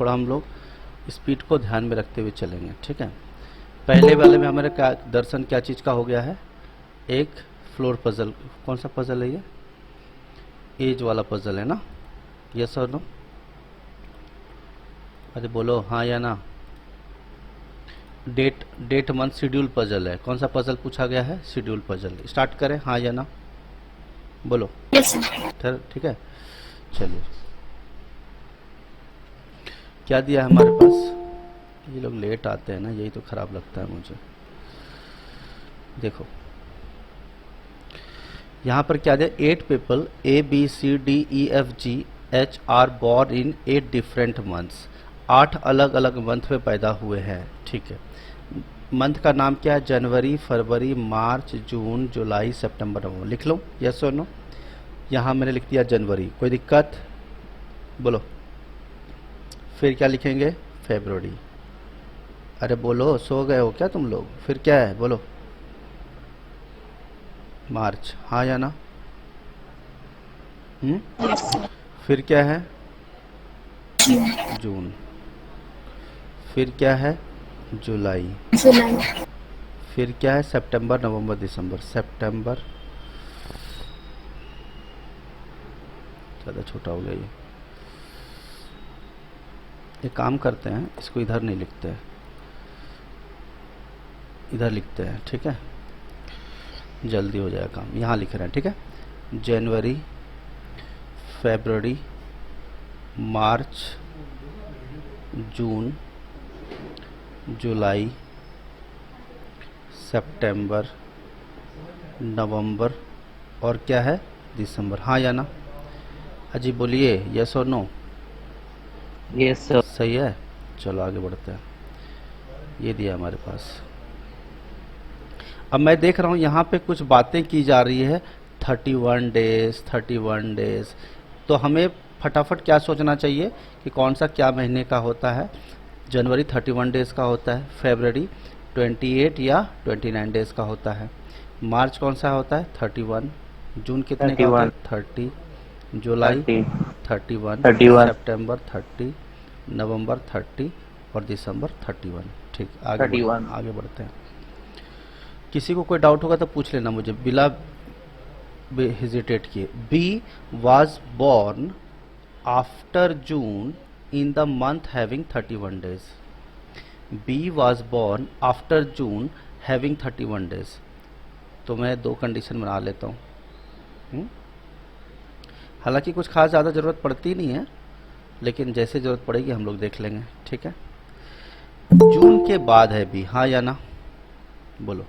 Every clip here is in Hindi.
थोड़ा हम लोग स्पीड को ध्यान में रखते हुए चलेंगे, ठीक है। पहले वाले में हमारे क्या दर्शन क्या चीज़ का हो गया है, एक फ्लोर पजल। कौन सा पजल है ये, एज वाला पजल है ना, यस और नो, अरे बोलो हाँ या ना। डेट मंथ शेड्यूल पजल है, कौन सा पजल पूछा गया है, शेड्यूल पजल। स्टार्ट करें हाँ या ना, बोलो। Yes sir. ठीक है, चलिए क्या दिया है हमारे पास। ये लोग लेट आते हैं ना, यही तो खराब लगता है मुझे। देखो यहाँ पर क्या दिया, 8 people ABCDEFGH are born in 8 different months. 8 अलग अलग मंथ में पैदा हुए हैं, ठीक है। मंथ का नाम क्या है, जनवरी, फरवरी, मार्च, जून, जुलाई, सितंबर, नवंबर। लिख लो यस और नो। यहाँ मैंने लिख दिया जनवरी, कोई दिक्कत, बोलो। फिर क्या लिखेंगे, फरवरी। अरे बोलो, सो गए हो क्या तुम लोग, फिर क्या है बोलो, मार्च, हाँ या ना। Yes sir. फिर क्या है, जून। फिर क्या है, जुलाई। जुलाई। फिर क्या है, सितंबर, नवंबर, दिसंबर। सितंबर, ज़्यादा छोटा हो गया ये। एक काम करते हैं, इसको इधर नहीं लिखते हैं, इधर लिखते हैं, ठीक है, जल्दी हो जाएगा काम। यहाँ लिख रहे हैं, ठीक है। जनवरी, फरवरी, मार्च, जून, जुलाई, सितंबर, नवंबर और क्या है, दिसंबर। हाँ या ना, अजी बोलिए यस और नो। Yes sir. सही है, चलो आगे बढ़ते हैं। ये दिया हमारे पास। अब मैं देख रहा हूँ यहाँ पे कुछ बातें की जा रही है, 31 डेज, 31 डेज। तो हमें फटाफट क्या सोचना चाहिए कि कौन सा क्या महीने का होता है। जनवरी 31 डेज का होता है, फरवरी 28 या 29 डेज का होता है, मार्च कौन सा होता है 31, जून कितने का होता है 30, जुलाई 31, 31 सितंबर 30, नवंबर 30 और दिसंबर 31। ठीक, आगे 31। आगे बढ़ते हैं। किसी को कोई डाउट होगा तो पूछ लेना मुझे बिना हेजिटेट किए। B was born after June in the month having 31 days. B was born after June having 31 days. तो मैं दो कंडीशन बना लेता हूँ। हालांकि कुछ खास ज़्यादा ज़रूरत पड़ती नहीं है, लेकिन जैसे ज़रूरत पड़ेगी हम लोग देख लेंगे, ठीक है। जून के बाद है बी, हाँ या ना, बोलो।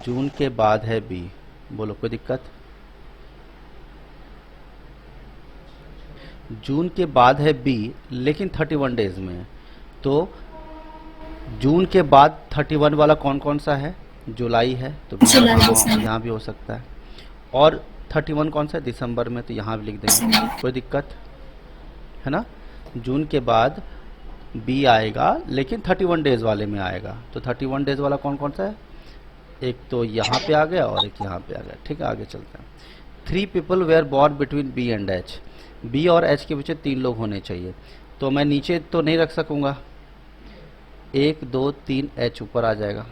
जून के बाद है बी, बोलो, कोई दिक्कत। जून के बाद है बी लेकिन 31 डेज में है, तो जून के बाद 31 वाला कौन कौन सा है, जुलाई है, तो यहाँ भी हो सकता है। और 31 कौन सा है, दिसंबर में, तो यहाँ भी लिख देंगे, कोई दिक्कत है ना। जून के बाद बी आएगा लेकिन 31 डेज वाले में आएगा, तो 31 डेज वाला कौन कौन सा है, एक तो यहाँ पे आ गया और एक यहाँ पे आ गया, ठीक है। आगे चलते हैं। 3 people were born between B and H. B और एच के पीछे 3 लोग होने चाहिए, तो मैं नीचे तो नहीं रख सकूंगा, 1 2 3 एच ऊपर आ जाएगा,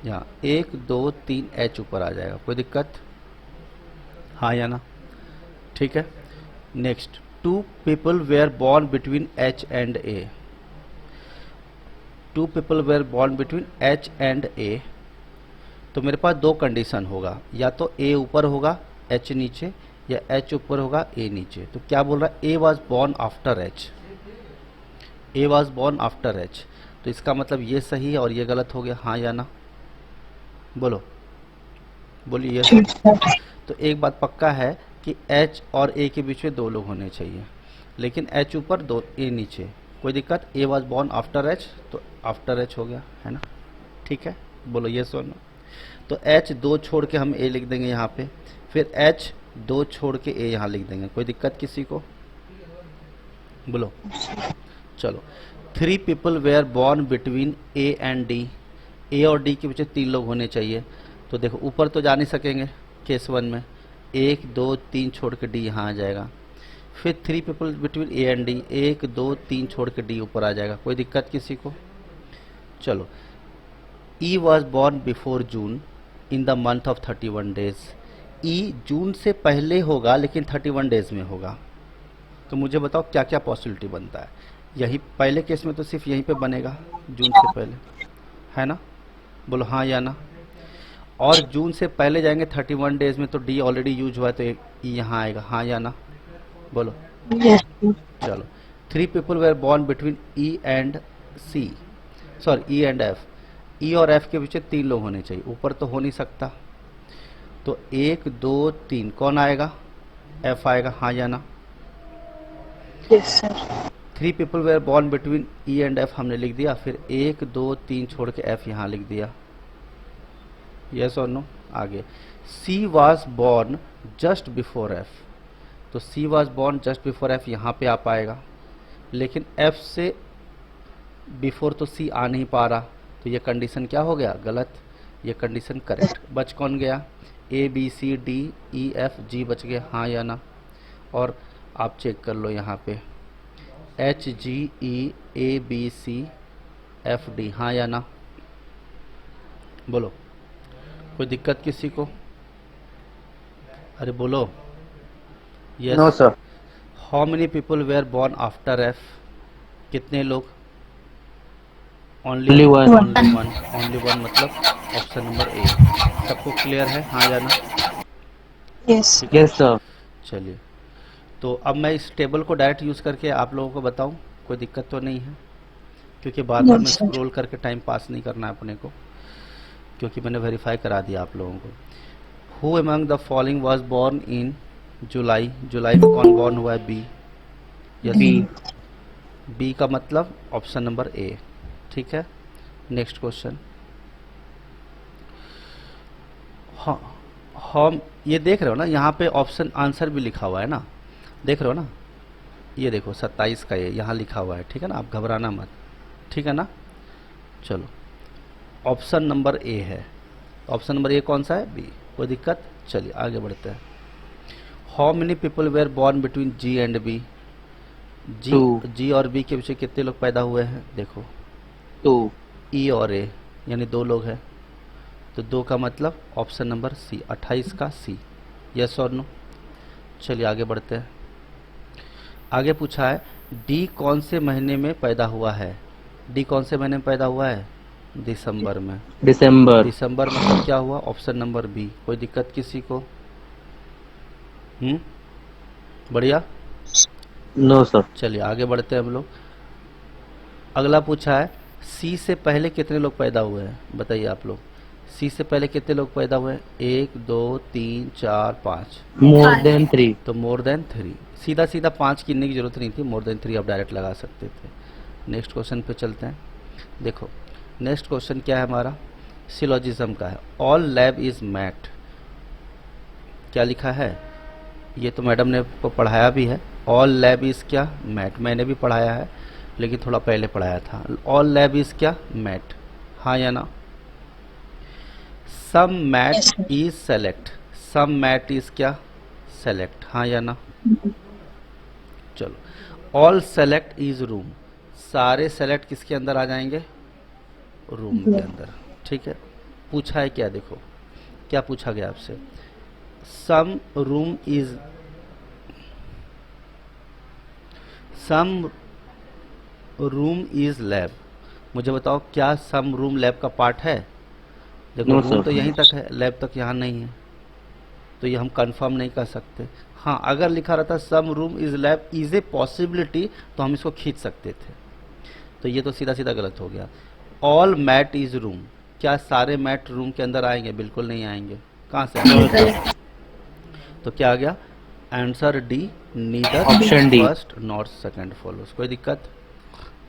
यहाँ 1 2 3 एच ऊपर आ जाएगा, कोई दिक्कत, हाँ या ना, ठीक है। Next, 2 people were born between H and A. 2 people were born between H and A, तो मेरे पास दो कंडीशन होगा, या तो ए ऊपर होगा एच नीचे, या एच ऊपर होगा ए नीचे। तो क्या बोल रहा है, ए was born after H, A was born after H, तो इसका मतलब ये सही है और ये गलत हो गया, हाँ या ना, बोलो, बोलिए ये। तो एक बात पक्का है कि एच और ए के बीच में 2 लोग होने चाहिए, लेकिन एच ऊपर दो ए नीचे, कोई दिक्कत। ए वॉज बॉर्न आफ्टर एच, तो आफ्टर एच हो गया, है ना, ठीक है, बोलो ये सुनो। तो एच 2 छोड़ के हम ए लिख देंगे यहाँ पे, फिर एच 2 छोड़ के ए यहाँ लिख देंगे, कोई दिक्कत किसी को, बोलो। चलो, 3 people were born between A and D. A और डी के पीछे 3 लोग होने चाहिए, तो देखो ऊपर तो जा नहीं सकेंगे केस 1 में, 1 2 3 छोड़ के डी यहाँ आ जाएगा। फिर 3 people between A and D, 1 2 3 छोड़ के डी ऊपर आ जाएगा, कोई दिक्कत किसी को? चलो, E was born before June in the month of 31 days. E जून से पहले होगा लेकिन 31 डेज में होगा। तो मुझे बताओ क्या क्या पॉसिबिलिटी बनता है? यही पहले केस में तो सिर्फ यहीं पे बनेगा, जून से पहले, है ना? बोलो हाँ या ना। और जून से पहले जाएंगे 31 डेज में तो डी ऑलरेडी यूज हुआ है, तो ई यहाँ आएगा, हाँ या ना? बोलो। Yes, sir. चलो, 3 people were born between E and C, sorry E and F. E और एफ के पीछे 3 लोग होने चाहिए, ऊपर तो हो नहीं सकता। तो 1 2 3 कौन आएगा? एफ आएगा, हाँ या ना? Yes, sir. 3 people were born between E and F हमने लिख दिया, फिर 1 2 3 छोड़ के एफ यहाँ लिख दिया, यस और नो? आगे, C was born just before F, तो C was born just before F यहाँ पे आ पाएगा, लेकिन एफ से बिफोर तो सी आ नहीं पा रहा, तो ये कंडीशन क्या हो गया? गलत। ये कंडीशन करेक्ट। बच कौन गया? A B C D E F G बच गया, हाँ या ना? और आप चेक कर लो यहाँ पे, H G E A B C F D, हाँ या ना? बोलो, कोई दिक्कत किसी को? अरे बोलो। Yes. No, sir. How many people were born after F? कितने लोग? Only one. ओनली वन मतलब ऑप्शन नंबर ए। सबको क्लियर है, हाँ या ना? Yes. Yes, sir. चलिए, तो अब मैं इस टेबल को डायरेक्ट यूज़ करके आप लोगों को बताऊं, कोई दिक्कत तो नहीं है? क्योंकि बार बार No, में sir. स्क्रॉल करके टाइम पास नहीं करना है अपने को, क्योंकि मैंने वेरीफाई करा दिया आप लोगों को। Who among the following was born in July? जुलाई में कौन बॉर्न हुआ है? बी। यस। B. बी का मतलब ऑप्शन नंबर ए, ठीक है। Next question. हाँ, हम ये देख रहे हो ना, यहाँ पे ऑप्शन आंसर भी लिखा हुआ है ना, देख रहे हो ना? ये देखो 27 का ये यहाँ लिखा हुआ है, ठीक है ना? आप घबराना मत, ठीक है ना? चलो, ऑप्शन नंबर ए है। ऑप्शन नंबर ए कौन सा है? बी। कोई दिक्कत? चलिए आगे बढ़ते हैं। How many people were born between G and B? Two. G और बी के पीछे कितने लोग पैदा हुए हैं? देखो, 2. ई और ए, यानी 2 लोग हैं, तो 2 का मतलब ऑप्शन नंबर सी, 28 का सी, यस और नो? चलिए आगे बढ़ते हैं। आगे पूछा है डी कौन से महीने में पैदा हुआ है? डी कौन से महीने में पैदा हुआ है? दिसंबर में। December. दिसंबर मतलब क्या हुआ? Option number B. कोई दिक्कत किसी को? बढ़िया। No, sir. चलिए आगे बढ़ते हैं हम लोग। अगला पूछा है सी से पहले कितने लोग पैदा हुए हैं? बताइए आप लोग, सी से पहले कितने लोग पैदा हुए हैं? 1 2 3 4 5, More Five. than 3. तो मोर देन 3। सीधा सीधा 5 गिनने की जरूरत नहीं थी, मोर देन 3 आप डायरेक्ट लगा सकते थे। नेक्स्ट क्वेश्चन पे चलते हैं। देखो, नेक्स्ट क्वेश्चन क्या है हमारा? सिलोजिज्म का है। ऑल लैब इज मैट, क्या लिखा है? ये तो मैडम ने को पढ़ाया भी है। ऑल लैब इज क्या? मैट। मैंने भी पढ़ाया है, लेकिन थोड़ा पहले पढ़ाया था। ऑल लैब इज क्या? मैट, हाँ या ना? Some mat Yes, sir. Is select, some mat is क्या? सेलेक्ट, हाँ या ना? चलो, ऑल सेलेक्ट इज रूम, सारे सेलेक्ट किसके अंदर आ जाएंगे? रूम के अंदर, ठीक है। पूछा है क्या? देखो क्या पूछा गया आपसे, some room is, some room is lab. मुझे बताओ क्या सम रूम लैब का पार्ट है? देखो No, रूम sir. तो यहीं तक है, लैब तक यहाँ नहीं है, तो ये हम कंफर्म नहीं कर सकते। हाँ, अगर लिखा रहता some room is lab is a possibility, तो हम इसको खींच सकते थे, तो ये तो सीधा सीधा गलत हो गया। ऑल मैट इज रूम, क्या सारे मैट रूम के अंदर आएंगे? बिल्कुल नहीं आएंगे। कहाँ से आएंगे? तो क्या आ गया? Answer D, neither Option D. First not second follows. कोई दिक्कत?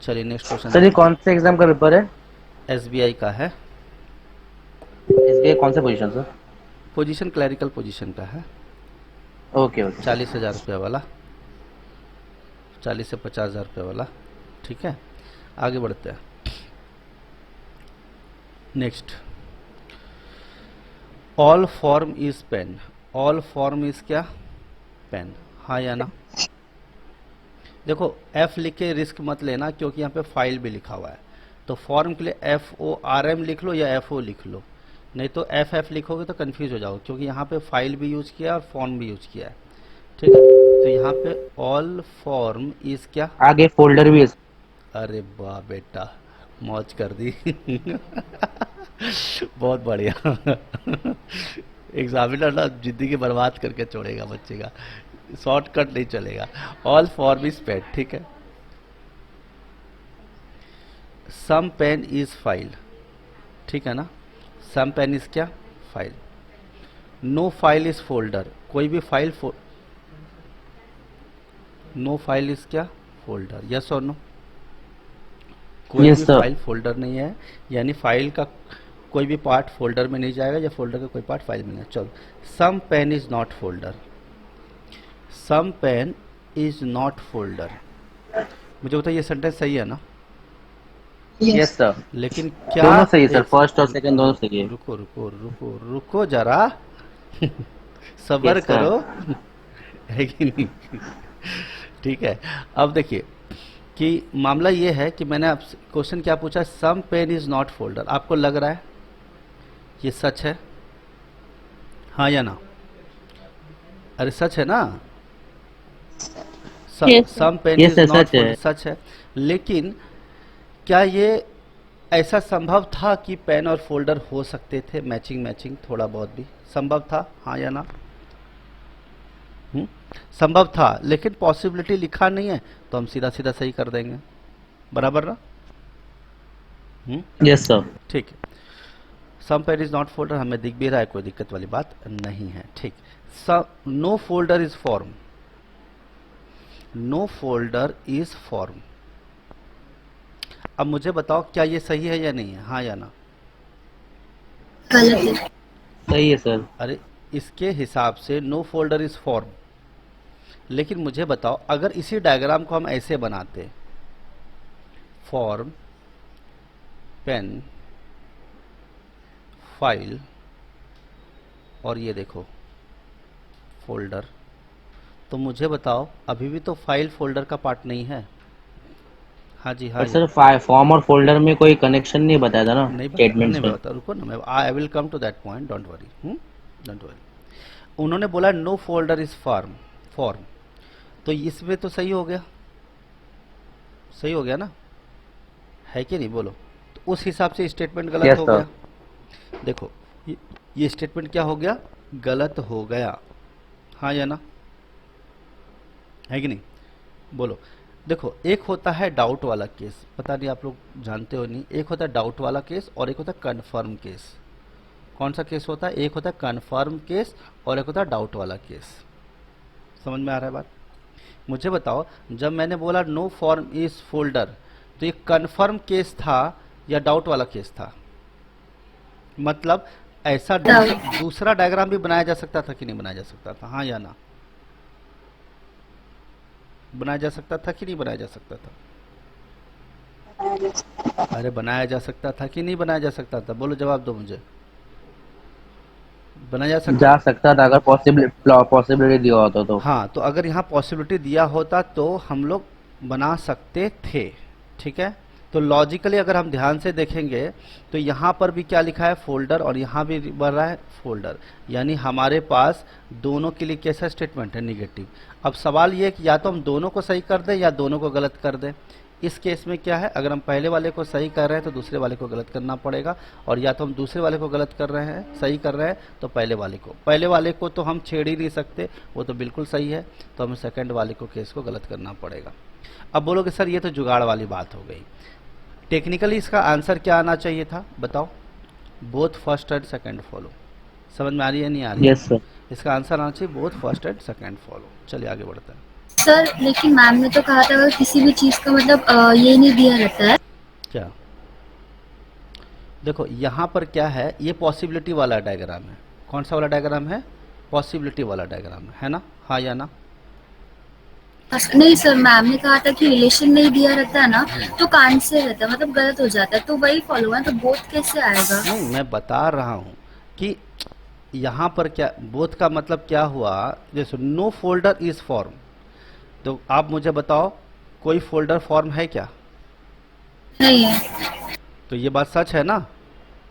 चलिए नेक्स्ट सर ये क्वेश्चन। कौन से एग्जाम का पेपर है? एसबीआई का है। इसके कौन सा position sir? Position clerical position का है, ओके ओके 40,000 रुपये वाला, 40 से 50,000 रुपये वाला, ठीक है। आगे बढ़ते हैं। Next, all form is pen. All form is क्या? पेन, हाँ या ना? देखो एफ लिख के रिस्क मत लेना, क्योंकि यहाँ पे फाइल भी लिखा हुआ है। तो फॉर्म के लिए FORM लिख लो या FO लिख लो, नहीं तो FF लिखोगे तो कंफ्यूज हो जाओगे, क्योंकि यहाँ पे फाइल भी यूज किया है और फॉर्म भी यूज किया है। ठीक है, तो यहाँ पे ऑल फॉर्म इज क्या? आगे फोल्डर भी है। अरे वाह बेटा, मौज कर दी। बहुत बढ़िया। एग्जामिनर ना जिंदगी बर्बाद करके छोड़ेगा बच्चे का, शॉर्टकट नहीं चलेगा। ऑल फॉर्म इज पेड, ठीक है। सम पेन इज फाइल, ठीक है ना। सम पेन इज क्या? File. No file is folder, कोई भी फाइल नो फाइल इज क्या? फोल्डर। यस और नो? कोई यस भी सर। फाइल फोल्डर नहीं है, यानी फाइल का कोई भी पार्ट फोल्डर में नहीं जाएगा या फोल्डर का कोई पार्ट फाइल में नहीं। चलो, some pen is not folder. Some pen is not folder, मुझे बताइए ये सेंटेंस सही है ना? Yes Yes. सर। लेकिन क्या? दोनों सही है सर, एक फर्स्ट और सेकंड दोनों सही है। रुको रुको रुको रुको जरा। सब्र यस सर। करो। है कि नहीं? ठीक है, अब देखिए कि मामला ये है कि मैंने आपसे क्वेश्चन क्या पूछा, some pen is not folder. आपको लग रहा है ये सच है? हाँ या ना? अरे सच है ना? Yes, sir. Some pen yes is sir, not सच है। फोल्डर, सच है। लेकिन क्या ये ऐसा संभव था कि पेन और फोल्डर हो सकते थे? मैचिंग मैचिंग थोड़ा बहुत भी संभव था, हाँ या ना? संभव था, लेकिन पॉसिबिलिटी लिखा नहीं है, तो हम सीधा सीधा सही कर देंगे, बराबर ना? Yes sir. ठीक है, some pen is not folder हमें दिख भी रहा है, कोई दिक्कत वाली बात नहीं है। ठीक, no folder is form. No folder is form. अब मुझे बताओ क्या ये सही है या नहीं है, हाँ या ना? गलत है। सही है सर। अरे इसके हिसाब से नो फोल्डर इज फॉर्म, लेकिन मुझे बताओ अगर इसी डायग्राम को हम ऐसे बनाते, फॉर्म, पेन, फाइल और ये देखो फोल्डर, तो मुझे बताओ अभी भी तो फाइल फोल्डर का पार्ट नहीं है। हाँ जी, हाँ पर जी। सर फॉर्म और फोल्डर में कोई कनेक्शन नहीं बताया था ना नहीं बता, स्टेटमेंट्स नहीं में। बता, रुको ना, मैं I will come to that point, don't worry, don't worry. उन्होंने बोला no folder is form, form, तो इसमें तो सही हो गया, सही हो गया ना? है कि नहीं, बोलो? तो उस हिसाब से स्टेटमेंट गलत यस हो सर। गया। देखो ये स्टेटमेंट क्या हो गया? गलत हो गया, हाँ या ना? है कि नहीं, बोलो? देखो एक होता है डाउट वाला केस, पता नहीं आप लोग जानते हो नहीं, एक होता है डाउट वाला केस और एक होता है कन्फर्म केस। कौन सा केस होता है? एक होता है कन्फर्म केस और एक होता है डाउट वाला केस। समझ में आ रहा है बात? मुझे बताओ, जब मैंने बोला नो फॉर्म इज फोल्डर, तो ये कन्फर्म केस था या डाउट वाला केस था? मतलब ऐसा दूसरा डायग्राम भी बनाया जा सकता था कि नहीं बनाया जा सकता था, हाँ या ना? बनाया जा सकता था कि नहीं बनाया जा सकता था? अरे बनाया जा सकता था कि नहीं बनाया जा सकता था? बोलो, जवाब दो मुझे। बनाया जा सकता? जा सकता था अगर पॉसिबिलिटी दिया होता तो। हाँ, तो अगर यहाँ पॉसिबिलिटी दिया होता तो हम लोग बना सकते थे, ठीक है। तो लॉजिकली अगर हम ध्यान से देखेंगे तो यहाँ पर भी क्या लिखा है? फोल्डर, और यहाँ भी बढ़ रहा है फोल्डर, यानी हमारे पास दोनों के लिए कैसा स्टेटमेंट है? निगेटिव। अब सवाल ये है कि या तो हम दोनों को सही कर दें या दोनों को गलत कर दें। इस केस में क्या है, अगर हम पहले वाले को सही कर रहे हैं तो दूसरे वाले को गलत करना पड़ेगा, और या तो हम दूसरे वाले को गलत कर रहे हैं, सही कर रहे हैं, तो पहले वाले को तो हम छेड़ ही नहीं सकते, वो तो बिल्कुल सही है, तो हमें सेकंड वाले को केस को गलत करना पड़ेगा। अब बोलोगे सर ये तो जुगाड़ वाली बात हो गई, टेक्निकली इसका आंसर क्या आना चाहिए था, बताओ? Both first and second follow. समझ में आ रही है नहीं आ रही है? Yes sir. इसका आंसर आना चाहिए both first and second follow. चलिए आगे बढ़ते हैं। सर लेकिन मैम ने तो कहा था अगर किसी भी चीज का मतलब ये नहीं दिया रहता है। क्या? देखो यहाँ पर क्या है, ये पॉसिबिलिटी वाला डायग्राम है। कौन सा वाला डायग्राम है? पॉसिबिलिटी वाला डायग्राम है ना? हाँ या ना? नहीं सर, मैम ने कहा था कि रिलेशन नहीं दिया रहता है ना, तो कांट से रहता है, मतलब गलत हो जाता है, तो वही फॉलो है, तो बोथ कैसे आएगा? नहीं, मैं बता रहा हूँ कि यहाँ पर क्या बोथ का मतलब क्या हुआ। जैसे नो फोल्डर इज फॉर्म, तो आप मुझे बताओ कोई फोल्डर फॉर्म है क्या? नहीं है। तो ये बात सच है ना,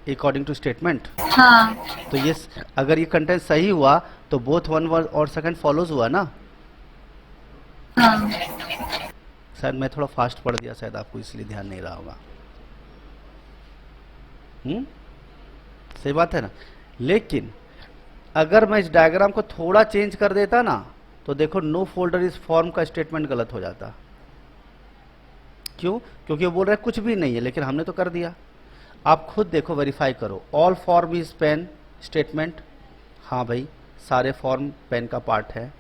अकॉर्डिंग टू स्टेटमेंट। हाँ तो ये अगर ये कंटेंट सही हुआ तो बोथ वन और सेकंड फॉलोज हुआ ना। हाँ। शायद मैं थोड़ा फास्ट पढ़ दिया, शायद आपको इसलिए ध्यान नहीं रहा होगा। सही बात है ना। लेकिन अगर मैं इस डायग्राम को थोड़ा चेंज कर देता ना, तो देखो नो फोल्डर इज फॉर्म का स्टेटमेंट गलत हो जाता। क्यों? क्योंकि वो बोल रहा है कुछ भी नहीं है, लेकिन हमने तो कर दिया। आप खुद देखो, वेरीफाई करो। All form is pen statement, हाँ भाई सारे फॉर्म पेन का पार्ट है।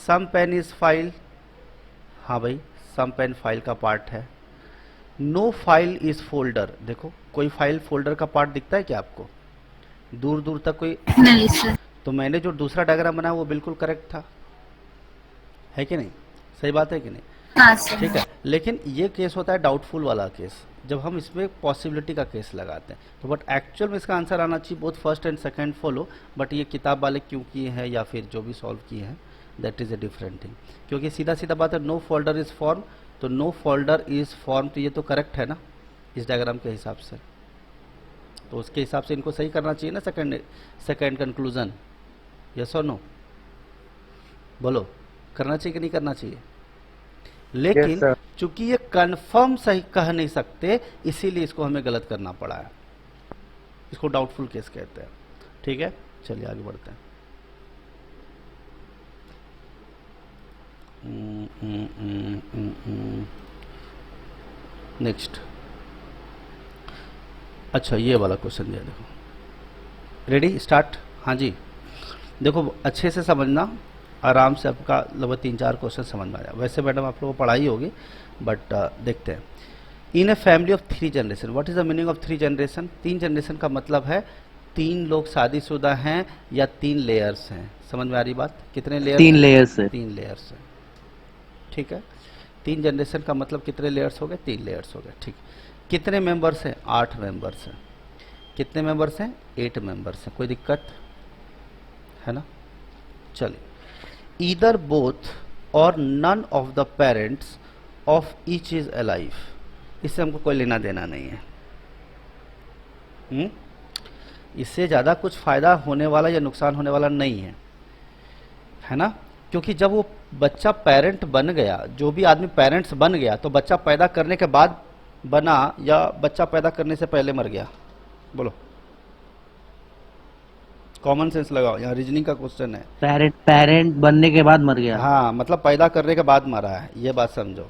सम पेन इज फाइल, हाँ भाई सम पेन फाइल का पार्ट है। नो फाइल इज फोल्डर, देखो कोई फाइल फोल्डर का पार्ट दिखता है क्या आपको? दूर दूर तक कोई। नहीं सर। तो मैंने जो दूसरा डायग्राम बनाया वो बिल्कुल करेक्ट था, है कि नहीं? सही बात है कि नहीं? हाँ सर। ठीक है। लेकिन ये केस होता है डाउटफुल वाला केस, जब हम इसमें पॉसिबिलिटी का केस लगाते हैं। तो बट एक्चुअल में इसका आंसर आना चाहिए both first and second follow, but ये किताब वाले क्यों किए हैं या फिर जो भी सॉल्व किए हैं, that is a different thing. क्योंकि सीधा सीधा बात है, नो फोल्डर इज़ फॉर्म, तो नो फोल्डर इज़ फॉर्म, तो ये तो करेक्ट है ना इस डायग्राम के हिसाब से। तो उसके हिसाब से इनको सही करना चाहिए ना सेकंड कंक्लूजन। यस और नो? बोलो, करना चाहिए कि नहीं करना चाहिए? लेकिन sir. चूंकि ये कंफर्म सही कह नहीं सकते, इसीलिए इसको हमें गलत करना पड़ा है। इसको डाउटफुल केस कहते हैं। ठीक है, चलिए आगे बढ़ते हैं। नेक्स्ट। अच्छा, ये वाला क्वेश्चन दिया, देखो। Ready, start. हाँ जी, देखो अच्छे से समझना, आराम से आपका लगभग 3-4 क्वेश्चन समझ में आ जाए। वैसे मैडम आप लोगों को पढ़ाई होगी, बट देखते हैं। In a family of 3 generation, what is the meaning of 3 generation? 3 generation का मतलब है 3 लोग शादीशुदा हैं या 3 लेयर्स हैं। समझ में आ रही बात? कितने लेयर्स? 3 लेयर्स है। 3 लेयर्स हैं। ठीक है, 3 जनरेशन का मतलब कितने लेयर्स हो गए? 3 लेयर्स हो गए। ठीक, कितने मेंबर्स हैं? 8 मेंबर्स हैं। कितने मेंबर्स हैं? 8 मेंबर्स हैं। कोई दिक्कत है ना? चलिए, ईदर बोथ और none of the parents of each is alive, इससे हमको कोई लेना देना नहीं है। इससे ज़्यादा कुछ फ़ायदा होने वाला या नुकसान होने वाला नहीं है ना? क्योंकि जब वो बच्चा पेरेंट बन गया, जो भी आदमी पेरेंट्स बन गया, तो बच्चा पैदा करने के बाद बना या बच्चा पैदा करने से पहले मर गया? बोलो, कॉमन सेंस लगाओ, यहाँ रीजनिंग का क्वेश्चन है। पेरेंट बनने के बाद मर गया। हाँ, मतलब पैदा करने के बाद मरा है, ये बात समझो।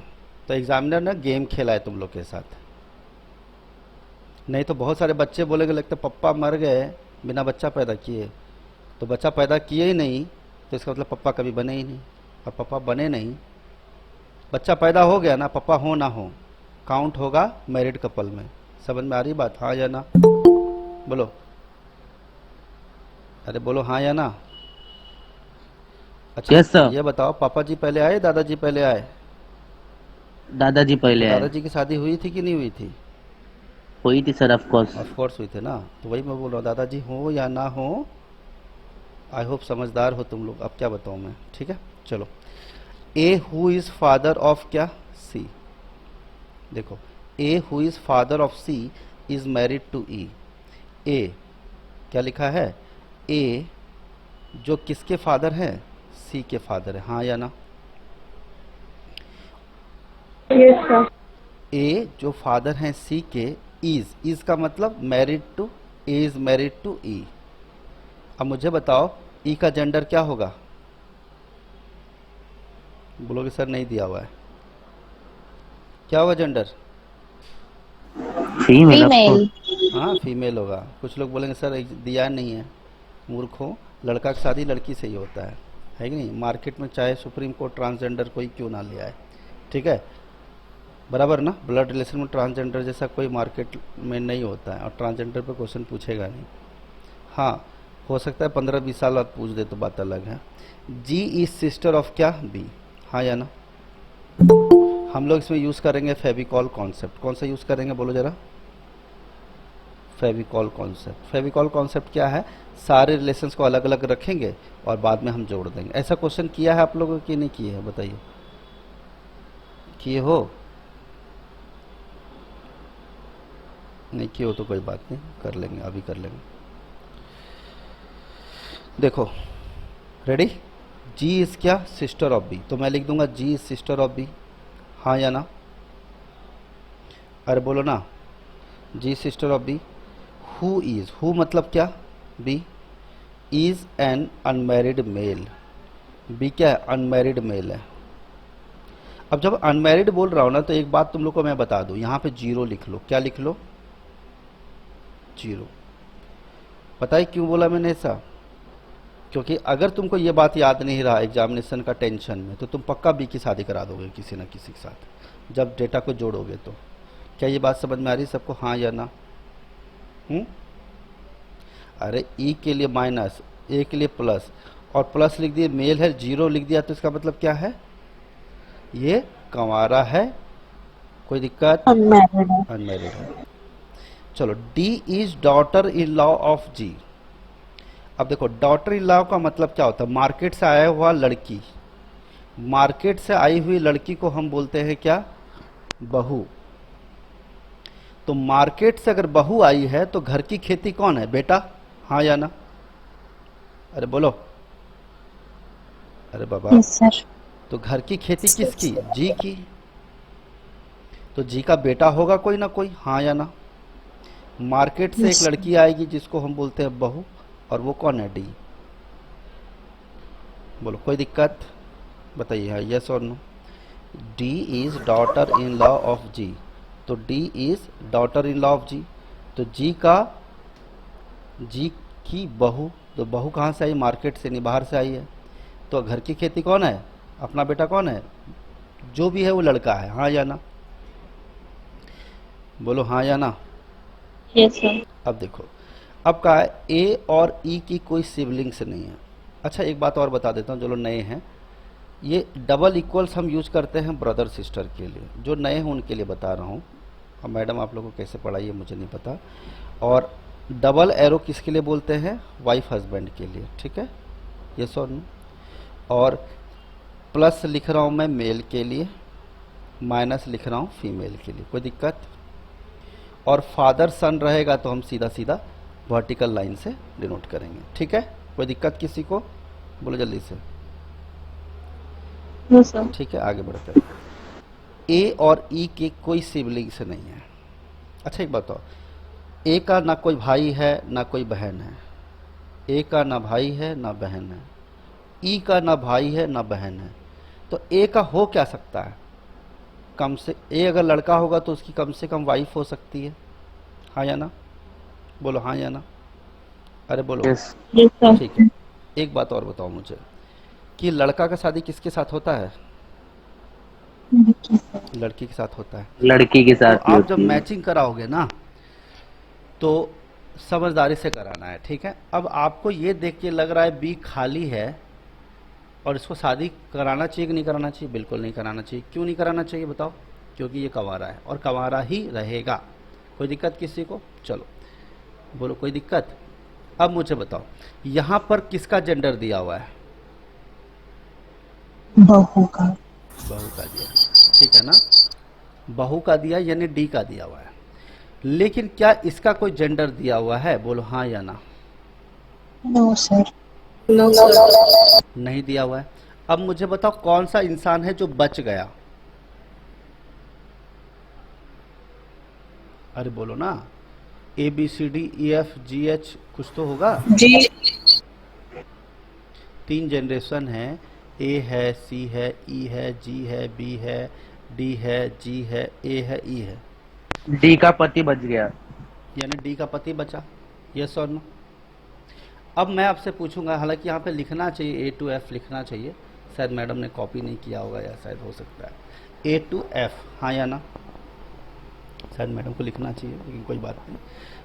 तो एग्जामिनर ने गेम खेला है तुम लोग के साथ। नहीं तो बहुत सारे बच्चे बोलेंगे लगता पप्पा मर गए बिना बच्चा पैदा किए, तो बच्चा पैदा किए ही नहीं, तो इसका मतलब पप्पा कभी बने ही नहीं। और पप्पा बने नहीं, बच्चा पैदा हो गया ना, पप्पा हो ना हो, काउंट होगा मैरिड कपल में। समझ में आ रही बात? हाँ या ना? बोलो, अरे बोलो हाँ या ना। अच्छा, Yes, sir. ये बताओ, पापा जी पहले आए, दादाजी पहले आए? दादाजी पहले आए। दादाजी की शादी हुई थी कि नहीं हुई थी? हुई थी sir, of course. Of course हुई थी ना। तो वही मैं बोल रहा हूँ, दादाजी हो या ना हो। आई होप समझदार हो तुम लोग। अब क्या बताऊँ मैं? ठीक है, चलो। A who is father of क्या? सी। देखो, A who is father of C is married to E. A क्या लिखा है? ए जो किसके फादर है? सी के फादर है। हाँ या ना? Yes sir. ए जो फादर हैं सी के, इज का मतलब married to, A is married to E. अब मुझे बताओ ई का जेंडर क्या होगा? बोलोगे सर नहीं दिया हुआ है, क्या होगा जेंडर? फीमेल। हाँ, फीमेल होगा। कुछ लोग बोलेंगे सर दिया नहीं है, मूर्ख हो, लड़का की शादी लड़की से ही होता है कि नहीं? मार्केट में चाहे सुप्रीम कोर्ट ट्रांसजेंडर कोई क्यों ना ले आए, ठीक है, बराबर ना? ब्लड रिलेशन में ट्रांसजेंडर जैसा कोई मार्केट में नहीं होता है, और ट्रांसजेंडर पे क्वेश्चन पूछेगा नहीं। हाँ, हो सकता है 15-20 साल बाद पूछ दे तो बात अलग है। जी इज सिस्टर ऑफ क्या? बी। हाँ या ना? हम लोग इसमें यूज़ करेंगे फेविकॉल कॉन्सेप्ट। कौन सा यूज़ करेंगे बोलो ज़रा? फेविकॉल कॉन्सेप्ट। फेविकॉल कॉन्सेप्ट क्या है? सारे रिलेशंस को अलग अलग रखेंगे और बाद में हम जोड़ देंगे। ऐसा क्वेश्चन किया है आप लोगों की नहीं किया है? बताइए, किए हो? नहीं किए हो तो कोई बात नहीं, कर लेंगे, अभी कर लेंगे। देखो, रेडी? जी इज क्या? Sister of B. तो मैं लिख दूंगा G is sister of B, हाँ या ना? अरे बोलो ना, G sister of B. Who is, who मतलब क्या? B. Is an unmarried male, B क्या है? अनमैरिड मेल है। अब जब अनमैरिड बोल रहा हूं ना, तो एक बात तुम लोग को मैं बता दूं, यहां पे जीरो लिख लो। क्या लिख लो? जीरो। पता है क्यों बोला मैंने ऐसा? क्योंकि अगर तुमको ये बात याद नहीं रहा एग्जामिनेशन का टेंशन में, तो तुम पक्का बी की शादी करा दोगे किसी न किसी के साथ जब डेटा को जोड़ोगे तो। क्या ये बात समझ में आ रही है सबको, हाँ या ना? अरे ई के लिए माइनस, ए के लिए प्लस, और प्लस लिख दिए, मेल है, जीरो लिख दिया, तो इसका मतलब क्या है? ये कंवारा है। कोई दिक्कत? अनमैरिड है। अनमैरिड है। चलो, D is daughter in law of G. अब देखो, डॉटर इन लॉ का मतलब क्या होता है? मार्केट से आया हुआ लड़की। मार्केट से आई हुई लड़की को हम बोलते हैं क्या? बहू। तो मार्केट से अगर बहू आई है तो घर की खेती कौन है बेटा, हाँ या ना? अरे बोलो, अरे बाबा। Yes sir. तो घर की खेती किसकी? जी की। तो जी का बेटा होगा कोई ना कोई, हाँ या ना? मार्केट से एक लड़की आएगी जिसको हम बोलते हैं बहू, और वो कौन है? डी। बोलो, कोई दिक्कत? बताइए, हाँ यस और no? D is daughter in law of G. तो D is daughter in law of G. तो जी की बहू। तो बहू कहाँ से आई? मार्केट से, नहीं बाहर से आई है। तो घर की खेती कौन है? अपना बेटा कौन है? जो भी है वो लड़का है, हाँ या ना? बोलो हाँ या ना? Yes sir. अब देखो, अब कहा है ए और ई की कोई सिबलिंग्स नहीं है। अच्छा, एक बात और बता देता हूँ जो लोग नए हैं, ये डबल इक्वल्स हम यूज करते हैं ब्रदर सिस्टर के लिए। जो नए हैं उनके लिए बता रहा हूँ। अब मैडम आप लोगों को कैसे पढ़ाई है मुझे नहीं पता। और डबल एरो किसके लिए बोलते हैं? वाइफ हस्बैंड के लिए, ठीक है? यस और नो? और प्लस लिख रहा हूँ मैं मेल के लिए, माइनस लिख रहा हूँ फीमेल के लिए। कोई दिक्कत? और फादर सन रहेगा तो हम सीधा सीधा वर्टिकल लाइन से डिनोट करेंगे, ठीक है? कोई दिक्कत किसी को? बोलो जल्दी से। No sir. ठीक है, आगे बढ़ते हैं। ए और ई के कोई सिबलिंग्स नहीं है। अच्छा एक बताओ, ए का ना कोई भाई है ना कोई बहन है। ए का ना भाई है ना बहन है। ई का ना भाई है ना बहन है। तो ए का हो क्या सकता है? कम से, ए अगर लड़का होगा तो उसकी कम से कम वाइफ हो सकती है, हाँ या ना? बोलो हाँ या ना? अरे बोलो। यस। Yes sir. ठीक है, एक बात और बताओ मुझे कि लड़का का शादी किसके साथ होता है? लड़की के साथ होता है। लड़की के तो साथ ही आप जब होती है। मैचिंग कराओगे ना, तो समझदारी से कराना है, ठीक है? अब आपको ये देख के लग रहा है बी खाली है और इसको शादी कराना चाहिए कि नहीं कराना चाहिए? बिल्कुल नहीं कराना चाहिए। क्यों नहीं कराना चाहिए बताओ? क्योंकि ये कंवारा है और कंवारा ही रहेगा। कोई दिक्कत किसी को? चलो बोलो, कोई दिक्कत? अब मुझे बताओ, यहाँ पर किसका जेंडर दिया हुआ है? बहू का। बहू का दिया, ठीक है ना? बहू का दिया यानी डी का दिया हुआ है। लेकिन क्या इसका कोई जेंडर दिया हुआ है? बोलो हाँ या ना? No sir. No sir. नहीं दिया हुआ है। अब मुझे बताओ, कौन सा इंसान है जो बच गया? अरे बोलो ना, A B C D E F G H कुछ तो होगा। जी। 3 जनरेशन है, ए है, सी है, ई है, जी है, बी है, डी है, जी है, ए है, ई है। डी का पति बच गया। यानी डी का पति बचा। यस और नो? अब मैं आपसे पूछूंगा, हालांकि यहाँ पे लिखना चाहिए ए टू एफ लिखना चाहिए, शायद मैडम ने कॉपी नहीं किया होगा या शायद हो सकता है। ए टू एफ, हाँ या ना? शायद मैडम को लिखना चाहिए, लेकिन कोई बात नहीं।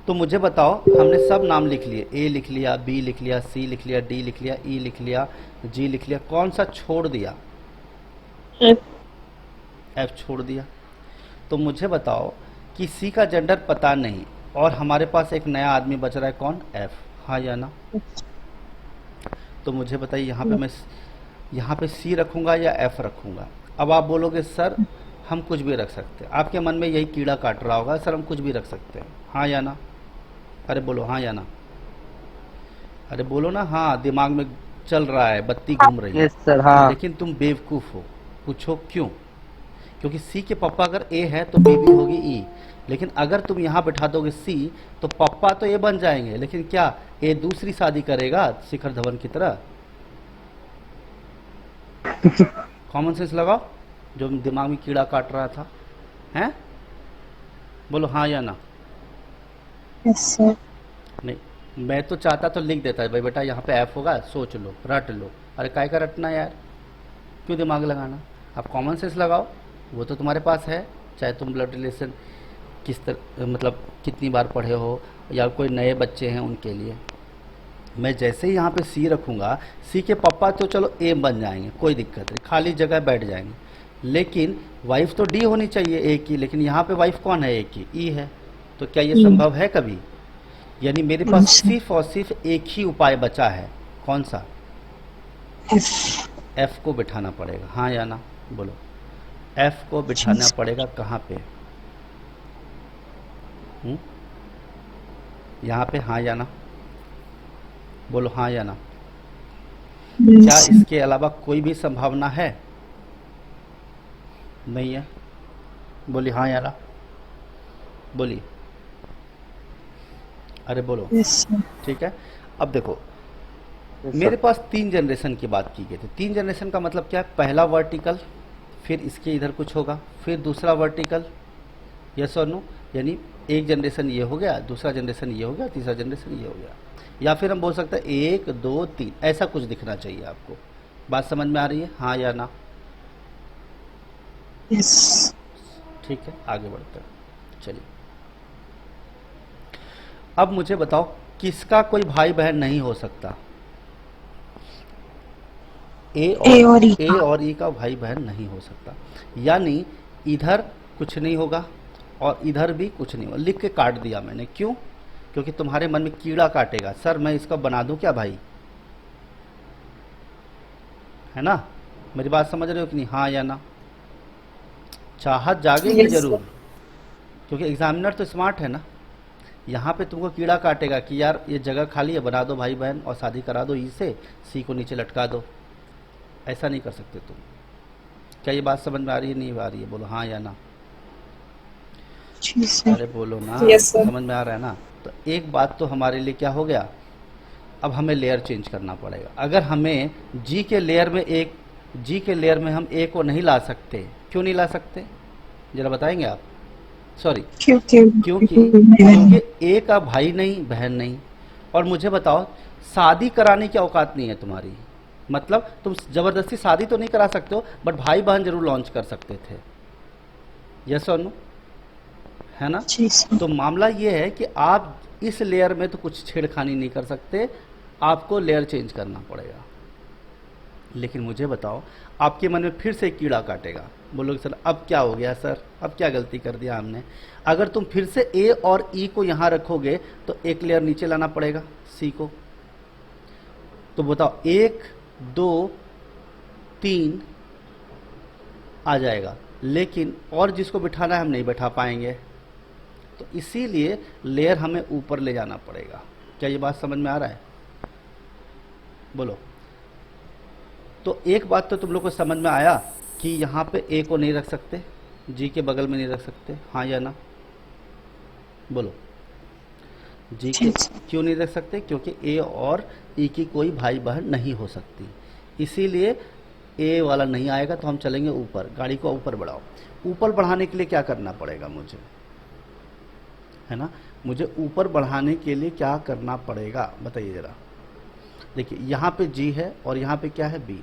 तो मुझे बताओ, हमने सब नाम लिख लिए, ए लिख लिया, बी लिख लिया, सी लिख लिया, डी लिख लिया, ई लिख लिया, जी लिख लिया, कौन सा छोड़ दिया? एफ छोड़ दिया। तो मुझे बताओ कि सी का जेंडर पता नहीं और हमारे पास एक नया आदमी बच रहा है, कौन? एफ, हाँ या ना? तो मुझे बताइए, यहाँ पे मैं यहाँ पे सी रखूंगा या एफ रखूंगा? अब आप बोलोगे सर हम कुछ भी रख सकते हैं। आपके मन में यही कीड़ा काट रहा होगा, सर हम कुछ भी रख सकते हैं, हाँ या ना? अरे बोलो हाँ या ना? अरे बोलो ना हाँ, दिमाग में चल रहा है, बत्ती घूम रही है। यस सर, हाँ। लेकिन तुम बेवकूफ़ हो। पूछो क्यों? क्योंकि सी के पापा अगर ए है तो बी भी होगी ई। लेकिन अगर तुम यहाँ बैठा दोगे सी तो पापा तो ए बन जाएंगे, लेकिन क्या ए दूसरी शादी करेगा शिखर धवन की तरह? कॉमन सेंस लगाओ, जो दिमाग में कीड़ा काट रहा था, हैं? बोलो हाँ या ना? Yes sir. नहीं, मैं तो चाहता तो लिख देता है भाई बेटा यहाँ पे एफ होगा, सोच लो, रट लो। अरे काय का रटना यार, क्यों दिमाग लगाना? आप कॉमन सेंस लगाओ, वो तो तुम्हारे पास है। चाहे तुम ब्लड रिलेशन किस तरह मतलब कितनी बार पढ़े हो, या कोई नए बच्चे हैं उनके लिए। मैं जैसे ही यहाँ पे सी रखूँगा, सी के पापा तो चलो ए बन जाएंगे, कोई दिक्कत नहीं, खाली जगह बैठ जाएंगे। लेकिन वाइफ तो डी होनी चाहिए ए की, लेकिन यहाँ पे वाइफ कौन है? ए की, ई है। तो क्या ये संभव है कभी? यानी मेरे पास सिर्फ और सिर्फ एक ही उपाय बचा है, कौन सा? एफ। एफ को बिठाना पड़ेगा, हाँ या ना? बोलो, एफ को बिठाना पड़ेगा कहाँ पे? यहाँ पे, हाँ या ना? बोलो हाँ या ना? क्या इसके अलावा कोई भी संभावना है? नहीं है? बोलिए हाँ या ना? बोलिए, अरे बोलो। Yes sir. ठीक है, अब देखो Yes, मेरे sir. पास 3 जनरेशन की बात की गई थी। 3 जनरेशन का मतलब क्या है? पहला वर्टिकल, फिर इसके इधर कुछ होगा, फिर दूसरा वर्टिकल, यस और नो? यानी एक जनरेशन ये हो गया, दूसरा जनरेशन ये हो गया, तीसरा जनरेशन ये हो गया। या फिर हम बोल सकते हैं 1 2 3, ऐसा कुछ दिखना चाहिए आपको। बात समझ में आ रही है, हाँ या ना? यस। ठीक है, आगे बढ़ते हैं, चलिए। अब मुझे बताओ, किसका कोई भाई बहन नहीं हो सकता? ए और ई का भाई बहन नहीं हो सकता। यानी इधर कुछ नहीं होगा और इधर भी कुछ नहीं होगा। लिख के काट दिया मैंने, क्यों? क्योंकि तुम्हारे मन में कीड़ा काटेगा, सर मैं इसका बना दूं क्या भाई? है ना? मेरी बात समझ रहे हो कि नहीं, हाँ या ना? चाहत जागेगी Yes, जरूर, क्योंकि एग्जामिनर तो स्मार्ट है ना। यहाँ पे तुमको कीड़ा काटेगा कि यार ये जगह खाली है, बना दो भाई बहन और शादी करा दो ई से, सी को नीचे लटका दो। ऐसा नहीं कर सकते तुम। क्या ये बात समझ में आ रही है, नहीं आ रही है? बोलो हाँ या ना? जी सर। अरे बोलो ना, Yes, sir. समझ में आ रहा है ना? तो एक बात तो हमारे लिए क्या हो गया, अब हमें लेयर चेंज करना पड़ेगा। अगर हमें जी के लेयर में हम ए को नहीं ला सकते, क्यों नहीं ला सकते जरा बताएंगे आप? सॉरी, क्योंकि ए का भाई नहीं बहन नहीं। और मुझे बताओ, शादी कराने की औकात नहीं है तुम्हारी। मतलब तुम जबरदस्ती शादी तो नहीं करा सकते हो, बट भाई बहन जरूर लॉन्च कर सकते थे, यस और नो? है ना? जी सर। तो मामला ये है कि आप इस लेयर में तो कुछ छेड़खानी नहीं कर सकते, आपको लेयर चेंज करना पड़ेगा। लेकिन मुझे बताओ, आपके मन में फिर से कीड़ा काटेगा, बोलोगे सर अब क्या हो गया, सर अब क्या गलती कर दिया हमने? अगर तुम फिर से ए और ई को यहाँ रखोगे तो एक लेयर नीचे लाना पड़ेगा सी को। तो बताओ 1 2 3 आ जाएगा, लेकिन और जिसको बिठाना है हम नहीं बैठा पाएंगे। तो इसीलिए लेयर हमें ऊपर ले जाना पड़ेगा। क्या ये बात समझ में आ रहा है? बोलो। तो एक बात तो तुम लोग को समझ में आया कि यहाँ पे ए को नहीं रख सकते, जी के बगल में नहीं रख सकते, हाँ या ना? बोलो, जी के क्यों नहीं रख सकते? क्योंकि ए और ई की कोई भाई बहन नहीं हो सकती, इसीलिए ए वाला नहीं आएगा। तो हम चलेंगे ऊपर, गाड़ी को ऊपर बढ़ाओ। ऊपर बढ़ाने के लिए क्या करना पड़ेगा मुझे, है ना? मुझे ऊपर बढ़ाने के लिए क्या करना पड़ेगा बताइए ज़रा। देखिए यहाँ पे जी है और यहाँ पे क्या है, बी।